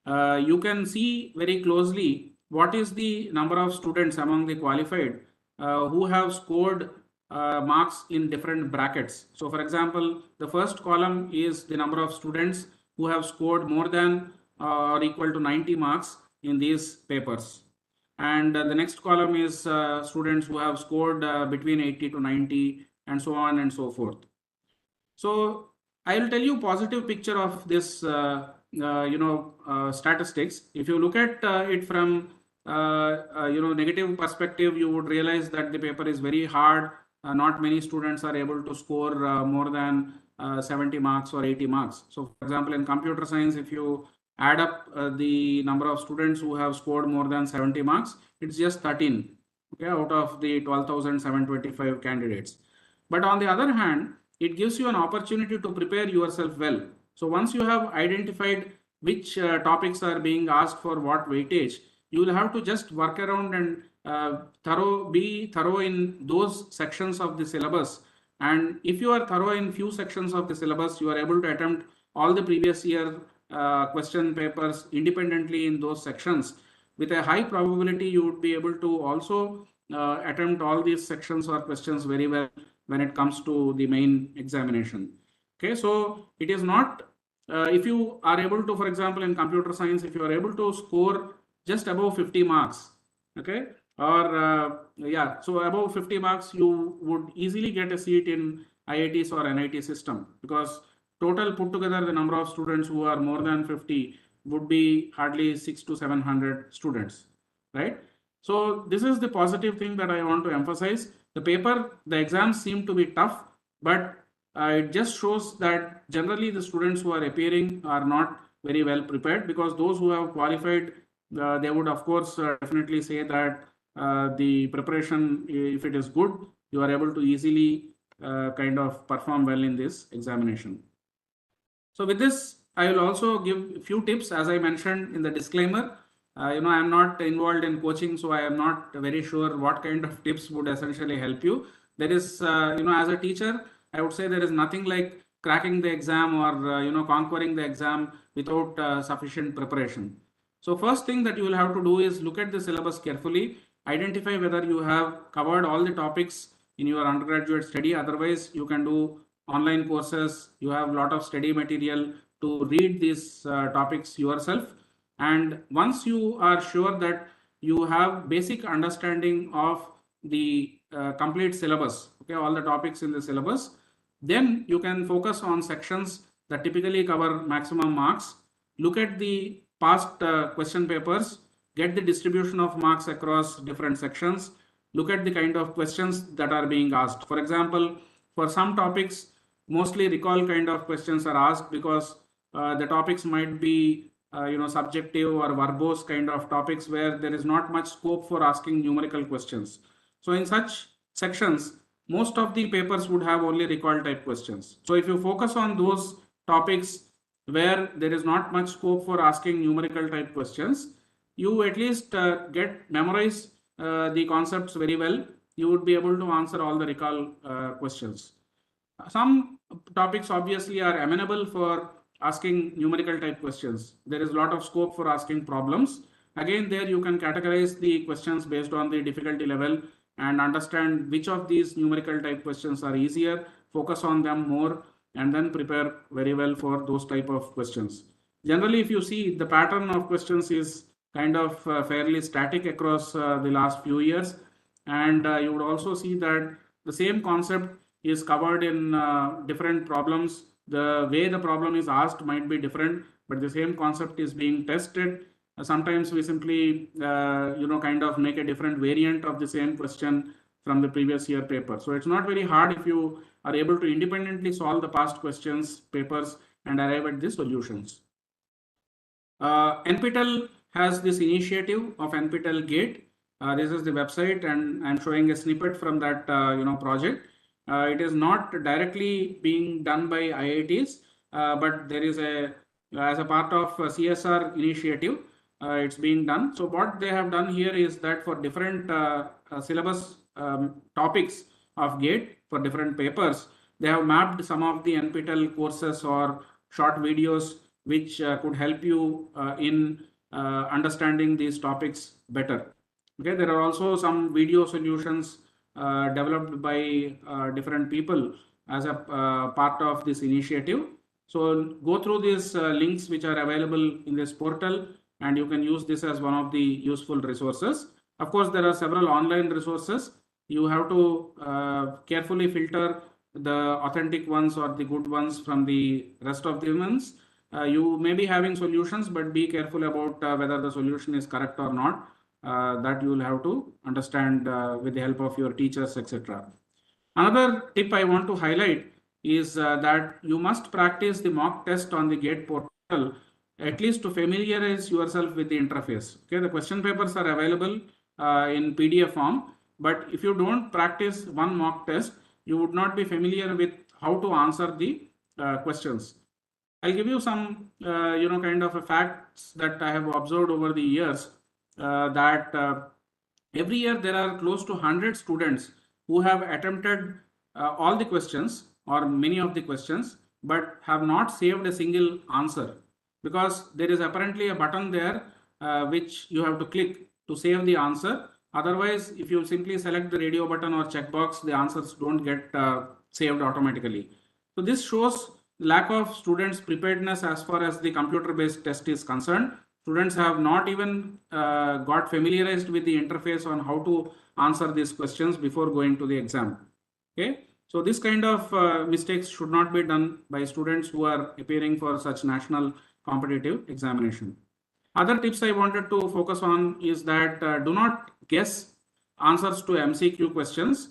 You can see very closely what is the number of students among the qualified who have scored marks in different brackets. So for example, the first column is the number of students who have scored more than or equal to 90 marks in these papers. And the next column is students who have scored between 80 to 90, and so on and so forth. So I will tell you positive picture of this statistics. If you look at it from negative perspective, you would realize that the paper is very hard. Not many students are able to score more than 70 marks or 80 marks. So for example, in computer science, if you add up the number of students who have scored more than 70 marks, it's just 13, okay, out of the 12,725 candidates. But on the other hand, it gives you an opportunity to prepare yourself well. So once you have identified which topics are being asked for what weightage, you will have to just work around and be thorough in those sections of the syllabus. And if you are thorough in few sections of the syllabus, you are able to attempt all the previous year question papers independently in those sections. With a high probability, you would be able to also attempt all these sections or questions very well when it comes to the main examination. Okay, so it is not, if you are able to, for example, in computer science, if you are able to score just above 50 marks. Okay, or yeah, so above 50 marks, you would easily get a seat in IITs or NIT system, because total put together the number of students who are more than 50 would be hardly 6 to 700 students, right? So this is the positive thing that I want to emphasize. The exams seem to be tough, but it just shows that generally the students who are appearing are not very well prepared, because those who have qualified, they would of course definitely say that the preparation, if it is good, you are able to easily kind of perform well in this examination. So with this, I will also give a few tips, as I mentioned in the disclaimer. I am not involved in coaching, so I am not very sure what kind of tips would essentially help you. There is, as a teacher, I would say there is nothing like cracking the exam or, conquering the exam without sufficient preparation. So first thing that you will have to do is look at the syllabus carefully, identify whether you have covered all the topics in your undergraduate study. Otherwise, you can do online courses. You have a lot of study material to read these topics yourself. And once you are sure that you have basic understanding of the complete syllabus, okay, all the topics in the syllabus, then you can focus on sections that typically cover maximum marks. Look at the past question papers, get the distribution of marks across different sections, look at the kind of questions that are being asked. For example, for some topics, mostly recall kind of questions are asked, because the topics might be subjective or verbose kind of topics where there is not much scope for asking numerical questions. So in such sections, most of the papers would have only recall type questions. So if you focus on those topics where there is not much scope for asking numerical type questions, you at least get memorize the concepts very well. You would be able to answer all the recall questions. Some topics obviously are amenable for asking numerical type questions. There is a lot of scope for asking problems. Again, there you can categorize the questions based on the difficulty level and understand which of these numerical type questions are easier, focus on them more, and then prepare very well for those type of questions. Generally, if you see, the pattern of questions is kind of fairly static across the last few years, and you would also see that the same concept is covered in different problems. The way the problem is asked might be different, but the same concept is being tested. Sometimes we simply, kind of make a different variant of the same question from the previous year paper. So it's not very hard if you are able to independently solve the past questions papers and arrive at the solutions. NPTEL has this initiative of NPTEL Gate. This is the website, and I'm showing a snippet from that project. It is not directly being done by IITs, but there is as a part of a CSR initiative, it's being done. So what they have done here is that for different syllabus topics of GATE, for different papers, they have mapped some of the NPTEL courses or short videos which could help you in understanding these topics better. Okay, there are also some video solutions developed by different people as a part of this initiative. So go through these links which are available in this portal, and you can use this as one of the useful resources. Of course, there are several online resources. You have to carefully filter the authentic ones or the good ones from the rest of the ones. You may be having solutions, but be careful about whether the solution is correct or not. That you will have to understand with the help of your teachers, etc. Another tip I want to highlight is that you must practice the mock test on the GATE portal, at least to familiarize yourself with the interface. Okay, the question papers are available in PDF form, but if you don't practice one mock test, you would not be familiar with how to answer the questions. I'll give you some, kind of facts that I have observed over the years, that every year there are close to 100 students who have attempted all the questions or many of the questions, but have not saved a single answer, because there is apparently a button there which you have to click to save the answer. Otherwise, if you simply select the radio button or checkbox, the answers don't get saved automatically. So this shows lack of students' preparedness as far as the computer-based test is concerned. students have not even got familiarized with the interface on how to answer these questions before going to the exam. Okay, so this kind of mistakes should not be done by students who are appearing for such national competitive examination. Other tips I wanted to focus on is that do not guess answers to MCQ questions.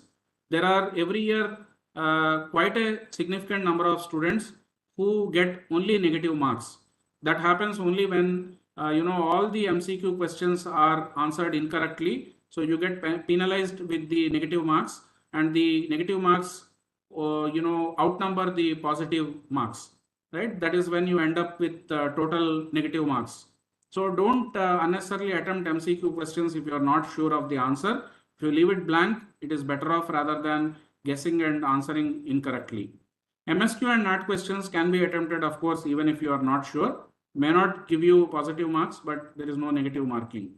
There are every year quite a significant number of students who get only negative marks. That happens only when all the MCQ questions are answered incorrectly. So you get penalized with the negative marks, and the negative marks outnumber the positive marks, right? That is when you end up with total negative marks. So don't unnecessarily attempt MCQ questions if you are not sure of the answer. If you leave it blank, it is better off rather than guessing and answering incorrectly. MSQ and NAT questions can be attempted, of course, even if you are not sure. May not give you positive marks, but there is no negative marking.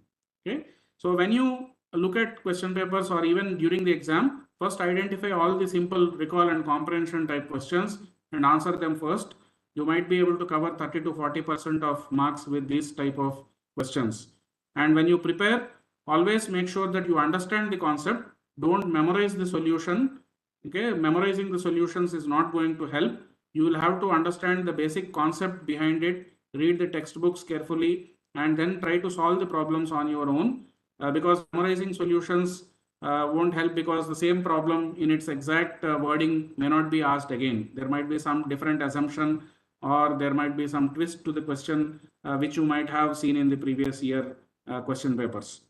Okay. So when you look at question papers or even during the exam, first identify all the simple recall and comprehension type questions and answer them first. You might be able to cover 30 to 40% of marks with these type of questions. And when you prepare, always make sure that you understand the concept. Don't memorize the solution. Okay, memorizing the solutions is not going to help. You will have to understand the basic concept behind it, read the textbooks carefully, and then try to solve the problems on your own. Because memorizing solutions won't help, because the same problem in its exact wording may not be asked again. There might be some different assumption, or there might be some twist to the question which you might have seen in the previous year question papers.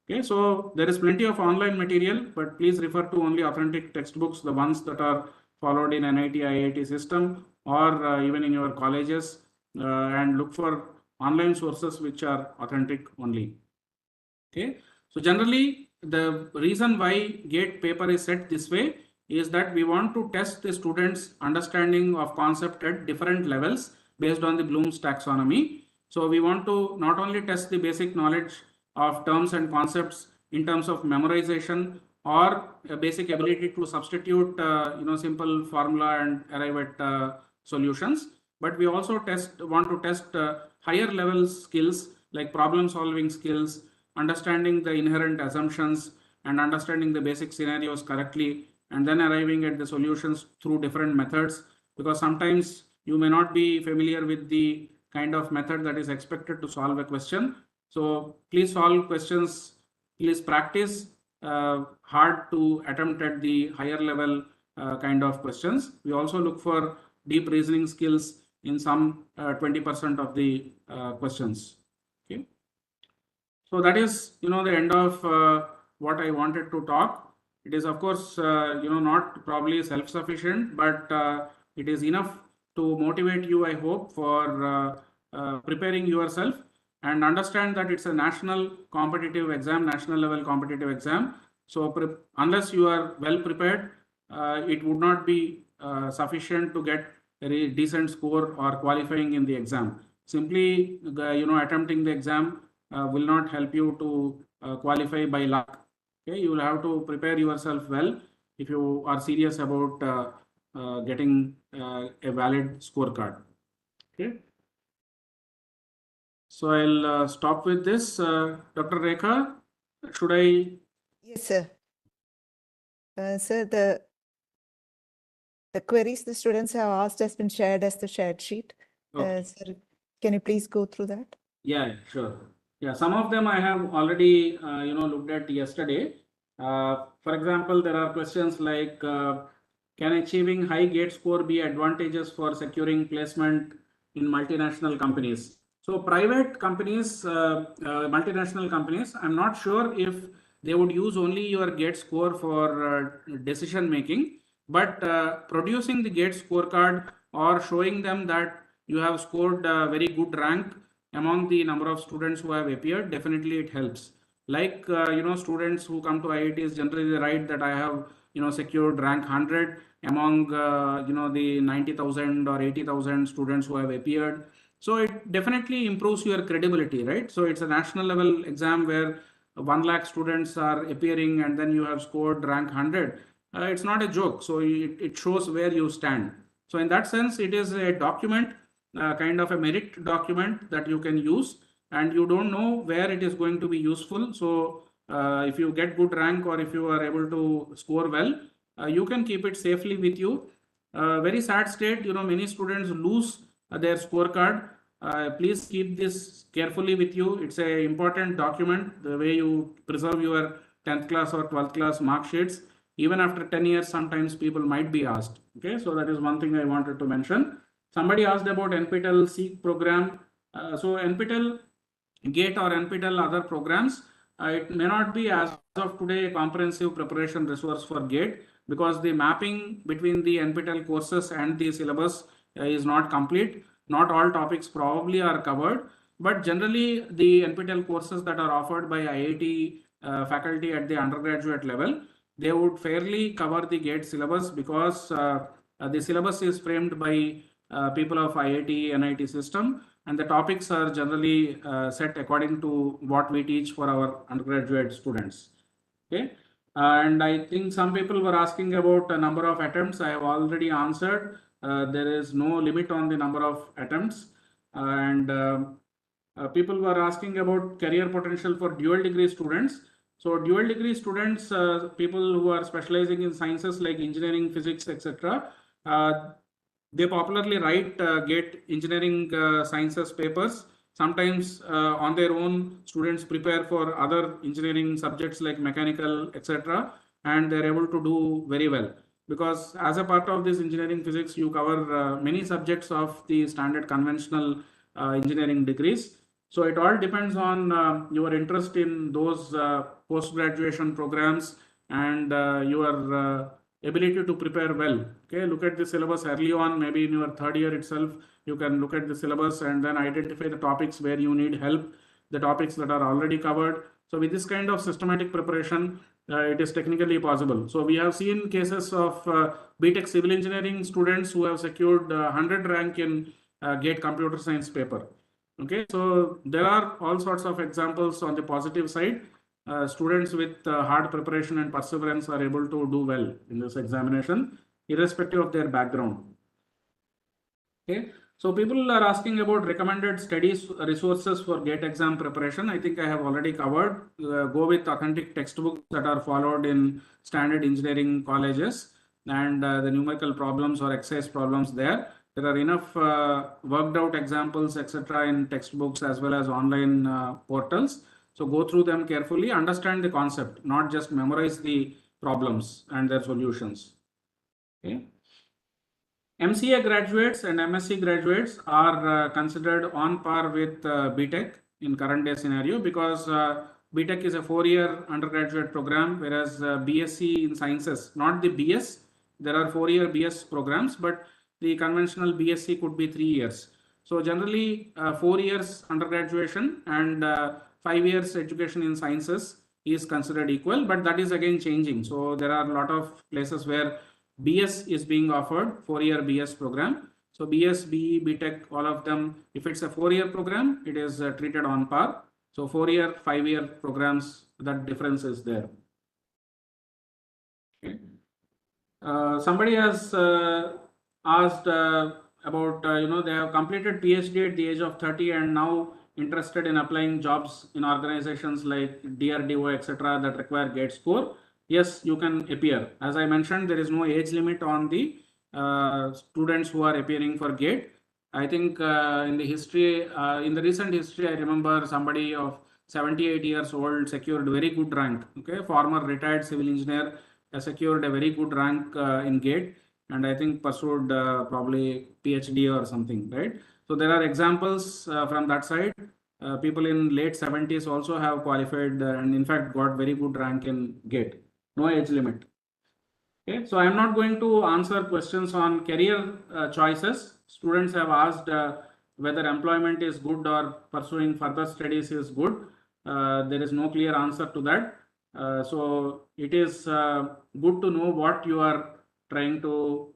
Okay, so there is plenty of online material, but please refer to only authentic textbooks, the ones that are followed in NIT, IIT system, or even in your colleges, and look for online sources which are authentic only. Okay, so generally the reason why GATE paper is set this way is that we want to test the students' understanding of concept at different levels based on the Bloom's taxonomy. So we want to not only test the basic knowledge of terms and concepts in terms of memorization or a basic ability to substitute simple formula and arrive at solutions, but we also want to test higher level skills like problem solving skills, understanding the inherent assumptions, and understanding the basic scenarios correctly, and then arriving at the solutions through different methods, because sometimes you may not be familiar with the kind of method that is expected to solve a question. So please solve questions, please practice hard to attempt at the higher level kind of questions. We also look for deep reasoning skills in some 20% of the questions. Okay. So that is, the end of what I wanted to talk. It is, of course, not probably self-sufficient, but it is enough to motivate you, I hope, for preparing yourself, and understand that it's a national competitive exam, national level competitive exam. So unless you are well prepared, it would not be sufficient to get a decent score or qualifying in the exam. Simply, attempting the exam will not help you to qualify by luck. Okay, you will have to prepare yourself well if you are serious about getting a valid scorecard. Okay. So I'll stop with this. Dr. Rekha, should I? Yes, sir. Sir, the queries the students have asked has been shared as the shared sheet. Okay. Sir, can you please go through that? Yeah, sure. Yeah, some of them I have already looked at yesterday. For example, there are questions like, can achieving high GATE score be advantageous for securing placement in multinational companies? So private companies, multinational companies, I'm not sure if they would use only your GATE score for decision making, but producing the GATE scorecard or showing them that you have scored a very good rank among the number of students who have appeared, definitely it helps. Like, students who come to IITs generally write that I have, secured rank 100 among, the 90,000 or 80,000 students who have appeared. So it definitely improves your credibility, right? So it's a national level exam where 1 lakh students are appearing and then you have scored rank 100. It's not a joke. So it shows where you stand. So in that sense, it is a document, kind of a merit document that you can use and you don't know where it is going to be useful. So if you get good rank or if you are able to score well, you can keep it safely with you. Very sad state, many students lose their scorecard. Please keep this carefully with you. It's a important document, the way you preserve your 10th class or 12th class mark sheets. Even after 10 years, sometimes people might be asked. Okay, so that is one thing I wanted to mention. Somebody asked about NPTEL SEEK program. So NPTEL GATE or NPTEL other programs, it may not be as of today a comprehensive preparation resource for GATE, because the mapping between the NPTEL courses and the syllabus is not complete. Not all topics probably are covered, but generally the NPTEL courses that are offered by IIT faculty at the undergraduate level, they would fairly cover the GATE syllabus, because the syllabus is framed by people of IIT, NIT system, and the topics are generally set according to what we teach for our undergraduate students. Okay, and I think some people were asking about a number of attempts. I have already answered. There is no limit on the number of attempts, and people were asking about career potential for dual degree students. So dual degree students, people who are specializing in sciences like engineering, physics, etc., they popularly write GATE engineering sciences papers. Sometimes on their own, students prepare for other engineering subjects like mechanical, etc., and they're able to do very well, because as a part of this engineering physics, you cover many subjects of the standard conventional engineering degrees. So it all depends on your interest in those post-graduation programs and your ability to prepare well. Okay, look at the syllabus early on, maybe in your third year itself, you can look at the syllabus and then identify the topics where you need help, the topics that are already covered. So with this kind of systematic preparation, it is technically possible. So we have seen cases of BTech civil engineering students who have secured 100 rank in GATE computer science paper. Okay, so there are all sorts of examples on the positive side. Students with hard preparation and perseverance are able to do well in this examination, irrespective of their background. Okay, so people are asking about recommended studies resources for GATE exam preparation. I think I have already covered. Go with authentic textbooks that are followed in standard engineering colleges, and the numerical problems or exercise problems there. There are enough worked out examples, etc., in textbooks as well as online portals. So go through them carefully, understand the concept, not just memorize the problems and their solutions. Okay. MCA graduates and MSc graduates are considered on par with BTech in current day scenario, because BTech is a 4-year undergraduate program, whereas BSc in sciences, not the BS, there are 4-year BS programs, but the conventional BSc could be 3 years. So generally 4 years undergraduation and 5 years education in sciences is considered equal, but that is again changing. So there are a lot of places where BS is being offered, 4-year BS program. So BS, BE, BTech, all of them, if it's a 4-year program, it is treated on par. So 4-year, 5-year programs, that difference is there. Okay. Somebody has asked about, they have completed PhD at the age of 30 and now interested in applying jobs in organizations like DRDO, etc., that require GATE score. Yes, you can appear. As I mentioned, there is no age limit on the students who are appearing for GATE. I think in the recent history, I remember somebody of 78 years old secured very good rank. Okay, former retired civil engineer secured a very good rank in GATE, and I think pursued probably PhD or something, right? So there are examples from that side. People in late 70s also have qualified and in fact got very good rank in GATE. No age limit. Okay, so I am not going to answer questions on career choices. Students have asked whether employment is good or pursuing further studies is good. There is no clear answer to that. So it is good to know what you are trying to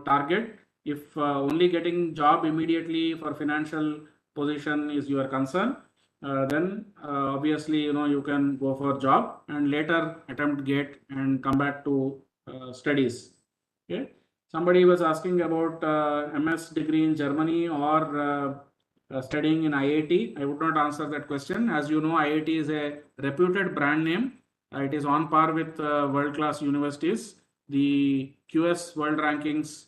target. If only getting job immediately for financial position is your concern, then obviously you can go for job and later attempt GATE and come back to studies. Okay, somebody was asking about MS degree in Germany or studying in IIT, I would not answer that question. As you know, IIT is a reputed brand name. It is on par with world-class universities. The QS world rankings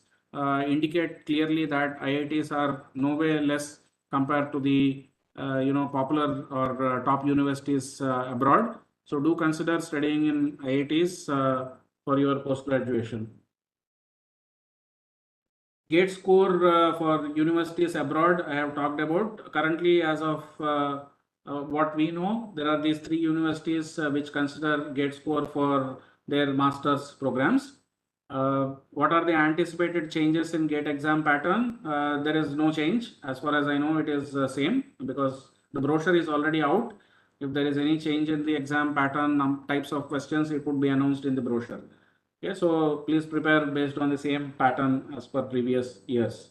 indicate clearly that IITs are no way less compared to the popular or top universities abroad. So do consider studying in IITs for your post-graduation. Gate score for universities abroad, I have talked about. Currently, as of what we know, there are these 3 universities which consider gate score for their master's programs. What are the anticipated changes in gate exam pattern? There is no change. As far as I know, it is same because the brochure is already out. If there is any change in the exam pattern, types of questions, it would be announced in the brochure. Okay, so please prepare based on the same pattern as per previous years.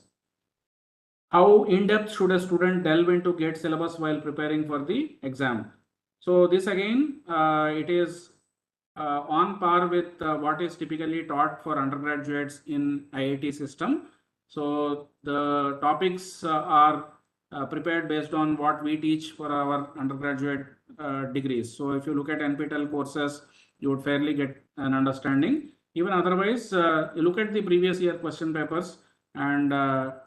How in-depth should a student delve into GATE syllabus while preparing for the exam? So this again, it is on par with what is typically taught for undergraduates in IIT system. So the topics are prepared based on what we teach for our undergraduate degrees. So if you look at NPTEL courses, you would fairly get an understanding. Even otherwise, you look at the previous year question papers and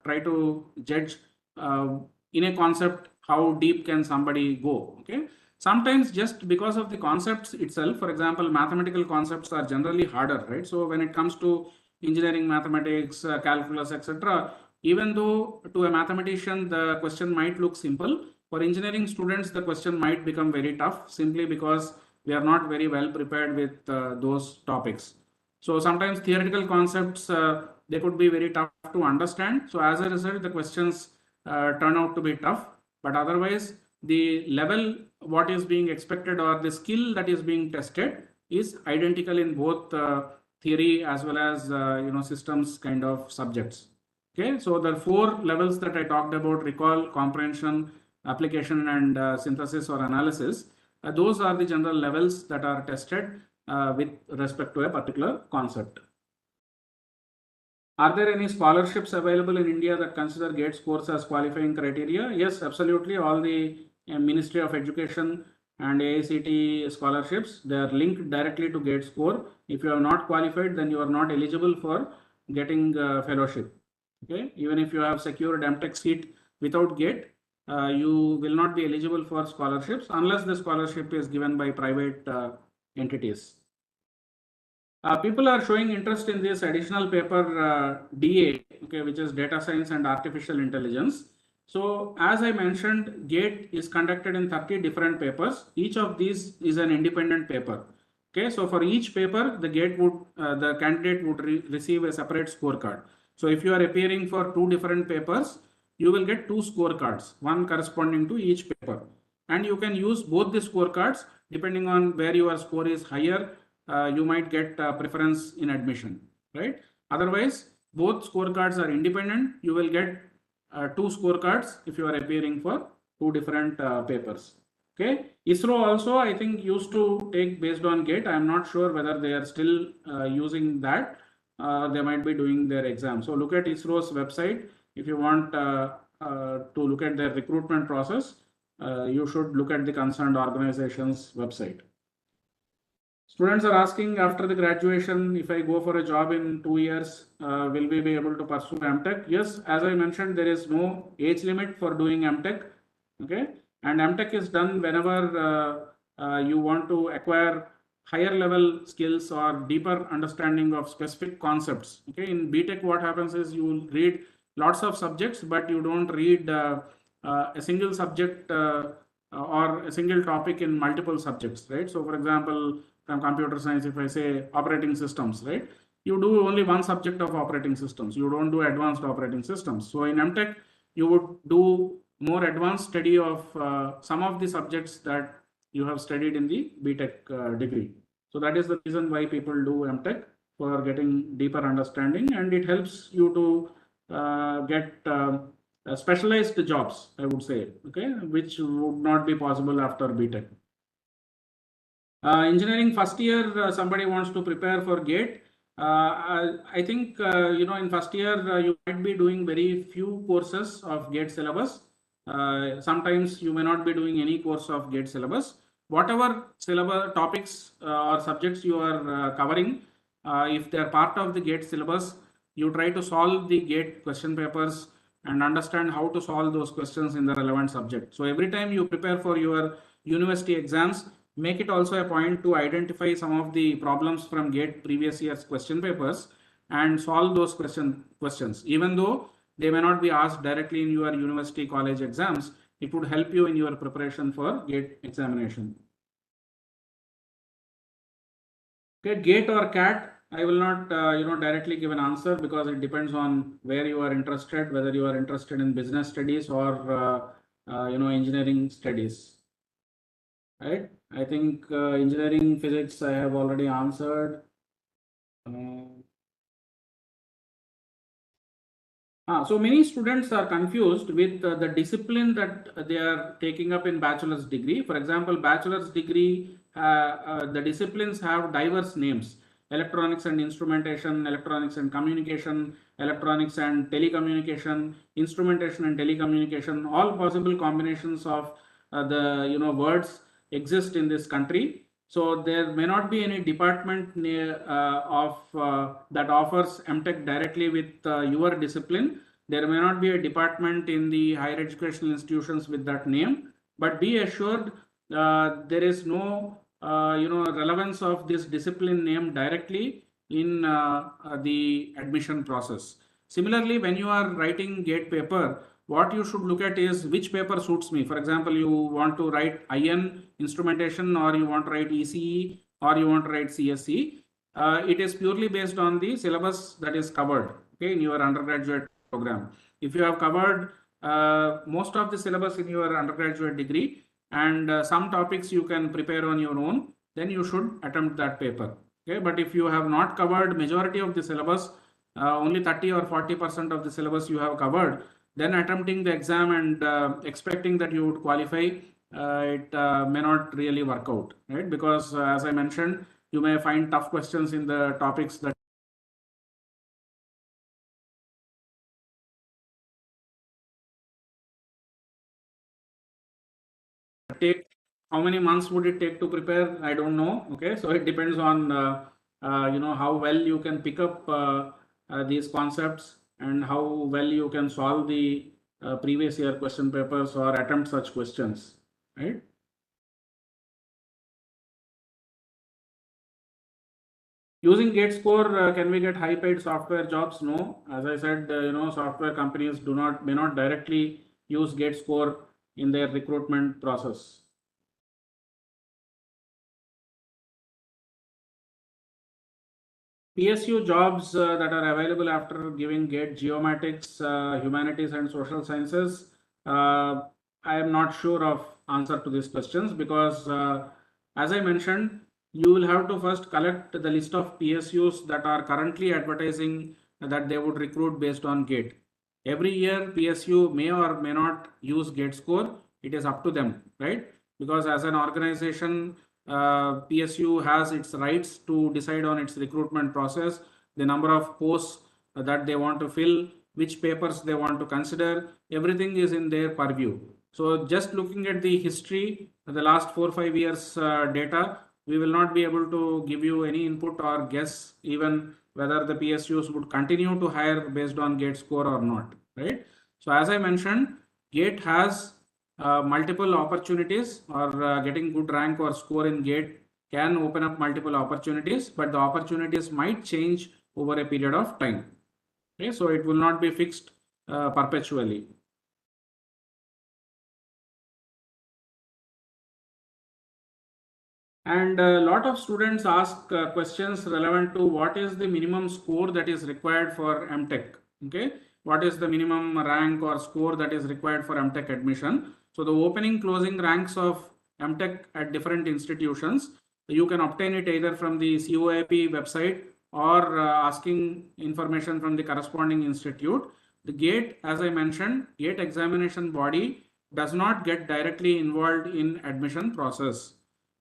try to judge in a concept how deep can somebody go. Okay, sometimes just because of the concepts itself, for example, mathematical concepts are generally harder, right? So when it comes to engineering mathematics, calculus, etc., even though to a mathematician the question might look simple, for engineering students the question might become very tough simply because we are not very well prepared with those topics. So sometimes theoretical concepts they could be very tough to understand. So as a result, the questions turn out to be tough. But otherwise, the level what is being expected or the skill that is being tested is identical in both theory as well as systems kind of subjects. Okay, so the 4 levels that I talked about: recall, comprehension, application, and synthesis or analysis. Those are the general levels that are tested with respect to a particular concept. Are there any scholarships available in India that consider GATE scores as qualifying criteria? Yes, absolutely. All the Ministry of Education and AICTE scholarships, they are linked directly to GATE score. If you are not qualified, then you are not eligible for getting fellowship. Okay, even if you have secured MTech seat without GATE, you will not be eligible for scholarships unless the scholarship is given by private entities. People are showing interest in this additional paper DA, okay, which is Data Science and Artificial Intelligence. So as I mentioned, GATE is conducted in 30 different papers. Each of these is an independent paper. Okay, so for each paper, the GATE would, the candidate would receive a separate scorecard. So if you are appearing for 2 different papers, you will get 2 scorecards, one corresponding to each paper. And you can use both the scorecards depending on where your score is higher. You might get preference in admission, right? Otherwise, both scorecards are independent. You will get 2 scorecards if you are appearing for 2 different papers. Okay. ISRO also, I think, used to take based on GATE. I am not sure whether they are still using that. They might be doing their exam. So look at ISRO's website. If you want to look at their recruitment process, you should look at the concerned organization's website. Students are asking after the graduation, if I go for a job in 2 years, will we be able to pursue MTech? Yes, as I mentioned, there is no age limit for doing MTech. Okay, and MTech is done whenever you want to acquire higher level skills or deeper understanding of specific concepts. Okay, in BTech, what happens is you will read lots of subjects, but you don't read a single subject or a single topic in multiple subjects, right? So, for example, from computer science, if I say operating systems, right? You do only one subject of operating systems. You don't do advanced operating systems. So in MTech, you would do more advanced study of some of the subjects that you have studied in the BTech degree. So that is the reason why people do MTech, for getting deeper understanding, and it helps you to get specialized jobs, I would say, okay, which would not be possible after BTech. Engineering first year, somebody wants to prepare for GATE. I think, in first year, you might be doing very few courses of GATE syllabus. Sometimes you may not be doing any course of GATE syllabus. Whatever syllabus topics or subjects you are covering, if they are part of the GATE syllabus, you try to solve the GATE question papers and understand how to solve those questions in the relevant subject. So every time you prepare for your university exams, make it also a point to identify some of the problems from GATE previous year's question papers and solve those questions. Even though they may not be asked directly in your university college exams, it would help you in your preparation for GATE examination. Okay, GATE or CAT, I will not directly give an answer because it depends on where you are interested, whether you are interested in business studies or engineering studies. Right? I think engineering physics I have already answered. So many students are confused with the discipline that they are taking up in bachelor's degree. For example, bachelor's degree, the disciplines have diverse names: electronics and instrumentation, electronics and communication, electronics and telecommunication, instrumentation and telecommunication. All possible combinations of the words exist in this country. So there may not be any department that offers MTech directly with your discipline. There may not be a department in the higher educational institutions with that name, but be assured there is no relevance of this discipline name directly in the admission process. Similarly, when you are writing GATE paper, what you should look at is which paper suits me. For example, you want to write IN instrumentation, or you want to write ECE, or you want to write CSE. It is purely based on the syllabus that is covered, okay, in your undergraduate program. If you have covered most of the syllabus in your undergraduate degree and some topics you can prepare on your own, then you should attempt that paper. Okay, but if you have not covered majority of the syllabus, only 30 or 40% of the syllabus you have covered, then attempting the exam and expecting that you would qualify, it may not really work out, right? Because as I mentioned, you may find tough questions in the topics that take. How many months would it take to prepare? I don't know. Okay, so it depends on how well you can pick up these concepts and how well you can solve the previous year question papers or attempt such questions, right? Using GATE score, can we get high paid software jobs? No. As I said, software companies may not directly use GATE score in their recruitment process. PSU jobs that are available after giving GATE: geomatics, humanities and social sciences. I am not sure of answer to these questions because as I mentioned, you will have to first collect the list of PSUs that are currently advertising that they would recruit based on GATE. Every year PSU may or may not use GATE score. It is up to them, right? Because as an organization, PSU has its rights to decide on its recruitment process, the number of posts that they want to fill, which papers they want to consider. Everything is in their purview. So just looking at the history, the last 4-5 years data, we will not be able to give you any input or guess even whether the PSUs would continue to hire based on GATE score or not, right? So as I mentioned, GATE has multiple opportunities, or getting good rank or score in GATE can open up multiple opportunities, but the opportunities might change over a period of time. Okay, so it will not be fixed perpetually. And a lot of students ask questions relevant to what is the minimum score that is required for MTech. Okay, what is the minimum rank or score that is required for MTech admission? So the opening closing ranks of MTech at different institutions, you can obtain it either from the COAP website or asking information from the corresponding institute. The GATE, as I mentioned, GATE examination body does not get directly involved in admission process.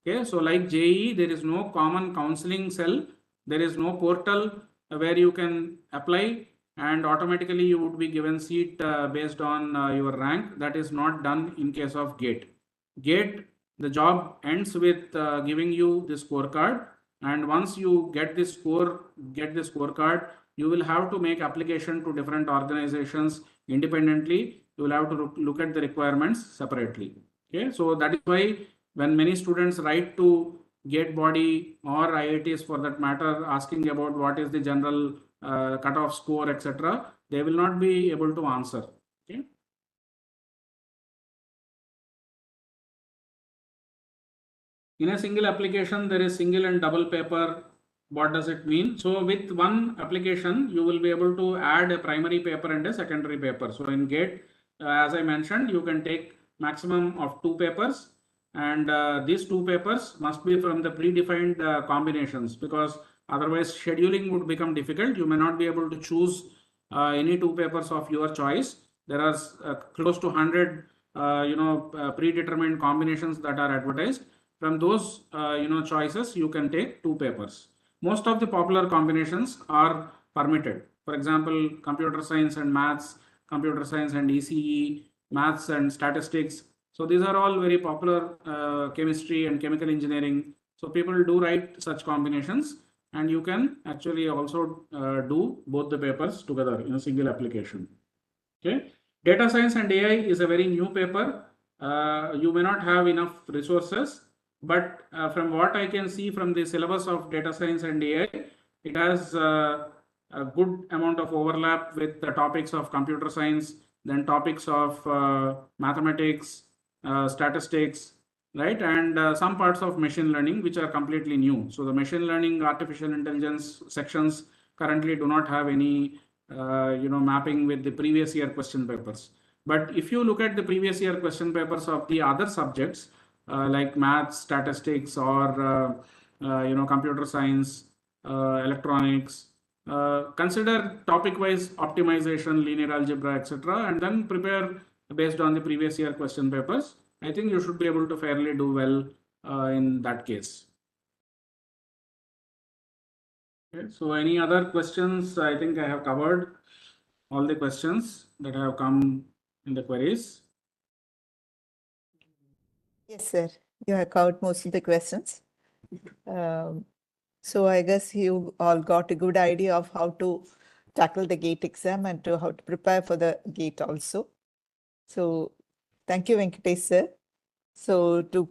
Okay, so like JEE, there is no common counseling cell. There is no portal where you can apply and automatically you would be given seat based on your rank. That is not done in case of GATE. GATE, the job ends with giving you the scorecard, and once you get the scorecard, you will have to make application to different organizations independently. You will have to look at the requirements separately. Okay, so that is why when many students write to GATE body or IITs for that matter, asking about what is the general cutoff score, etc., they will not be able to answer. Okay. In a single application, there is single and double paper. What does it mean? So with one application, you will be able to add a primary paper and a secondary paper. So in GATE, as I mentioned, you can take maximum of 2 papers, and these 2 papers must be from the predefined combinations, because otherwise scheduling would become difficult. You may not be able to choose any 2 papers of your choice. There are close to 100 predetermined combinations that are advertised. From those choices, you can take 2 papers. Most of the popular combinations are permitted. For example, computer science and maths, computer science and ECE, maths and statistics. So these are all very popular, chemistry and chemical engineering. So people do write such combinations, and you can actually also do both the papers together in a single application. Okay. Data science and AI is a very new paper. You may not have enough resources, but from what I can see from the syllabus of data science and AI, it has a good amount of overlap with the topics of computer science, then topics of mathematics, statistics, right? And some parts of machine learning, which are completely new. So the machine learning, artificial intelligence sections currently do not have any mapping with the previous year question papers. But if you look at the previous year question papers of the other subjects, like maths, statistics, or computer science, electronics, consider topic-wise optimization, linear algebra, etc., and then prepare based on the previous year question papers. I think you should be able to fairly do well in that case. Okay, so any other questions? I think I have covered all the questions that have come in the queries. Yes, sir. You have covered most of the questions. So I guess you all got a good idea of how to tackle the GATE exam and how to prepare for the GATE also. So thank you, Venkatesh, sir. So to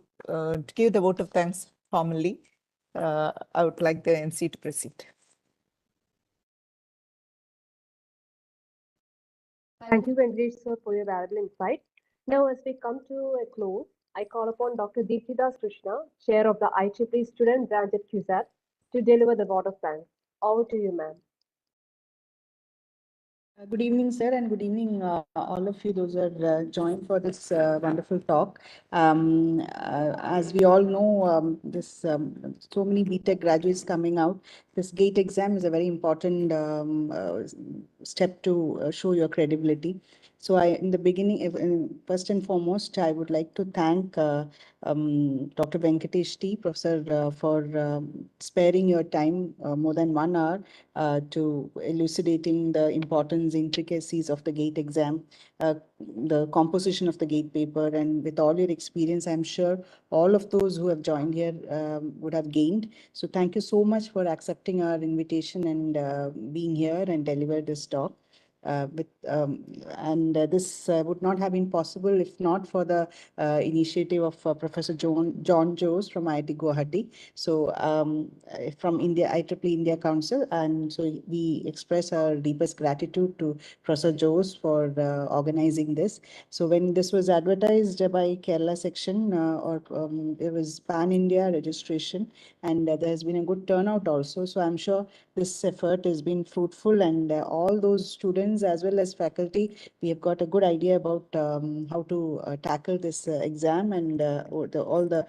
give the vote of thanks formally, I would like the MC to proceed. Thank you, Venkatesh sir, for your valuable insight. Now, as we come to a close, I call upon Dr. Deepthidas Krishna, Chair of the IEEE Student Branch at CUSAT, to deliver the vote of thanks. Over to you, ma'am. Good evening, sir, and good evening, all of you, those who are joined for this wonderful talk. As we all know, so many BTech graduates coming out. This GATE exam is a very important step to show your credibility. So in the beginning, first and foremost, I would like to thank Dr. Venkatesh T, Professor, for sparing your time more than 1 hour to elucidating the importance, intricacies of the GATE exam, the composition of the GATE paper, and with all your experience, I'm sure all of those who have joined here would have gained. So thank you so much for accepting our invitation and being here and deliver this talk. This would not have been possible if not for the initiative of Professor John Joes from IIT Guwahati. So from IEEE India Council, and so we express our deepest gratitude to Professor Joes for organizing this. So when this was advertised by Kerala section, it was pan-India registration, and there has been a good turnout also. So I'm sure this effort has been fruitful, and all those students as well as faculty, we have got a good idea about how to tackle this exam, and all the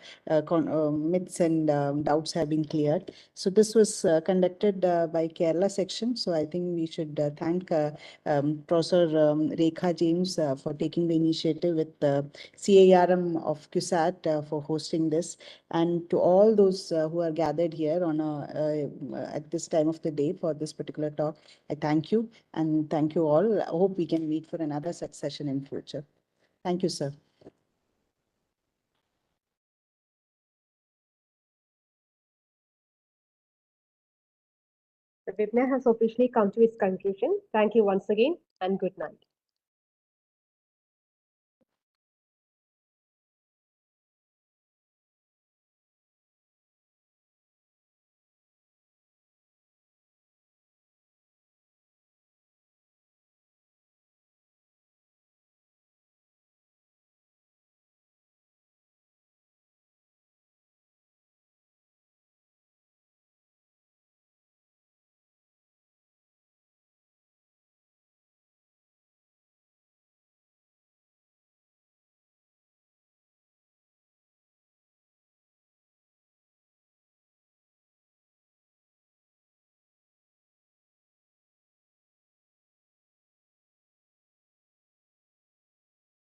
myths and doubts have been cleared. So this was conducted by Kerala section. So I think we should thank Professor Rekha James for taking the initiative with the CARM of CUSAT for hosting this. And to all those who are gathered here on at this time of the day for this particular talk, I thank you and thank you all. I hope we can meet for another such session in future. Thank you, sir. The webinar has officially come to its conclusion. Thank you once again and good night.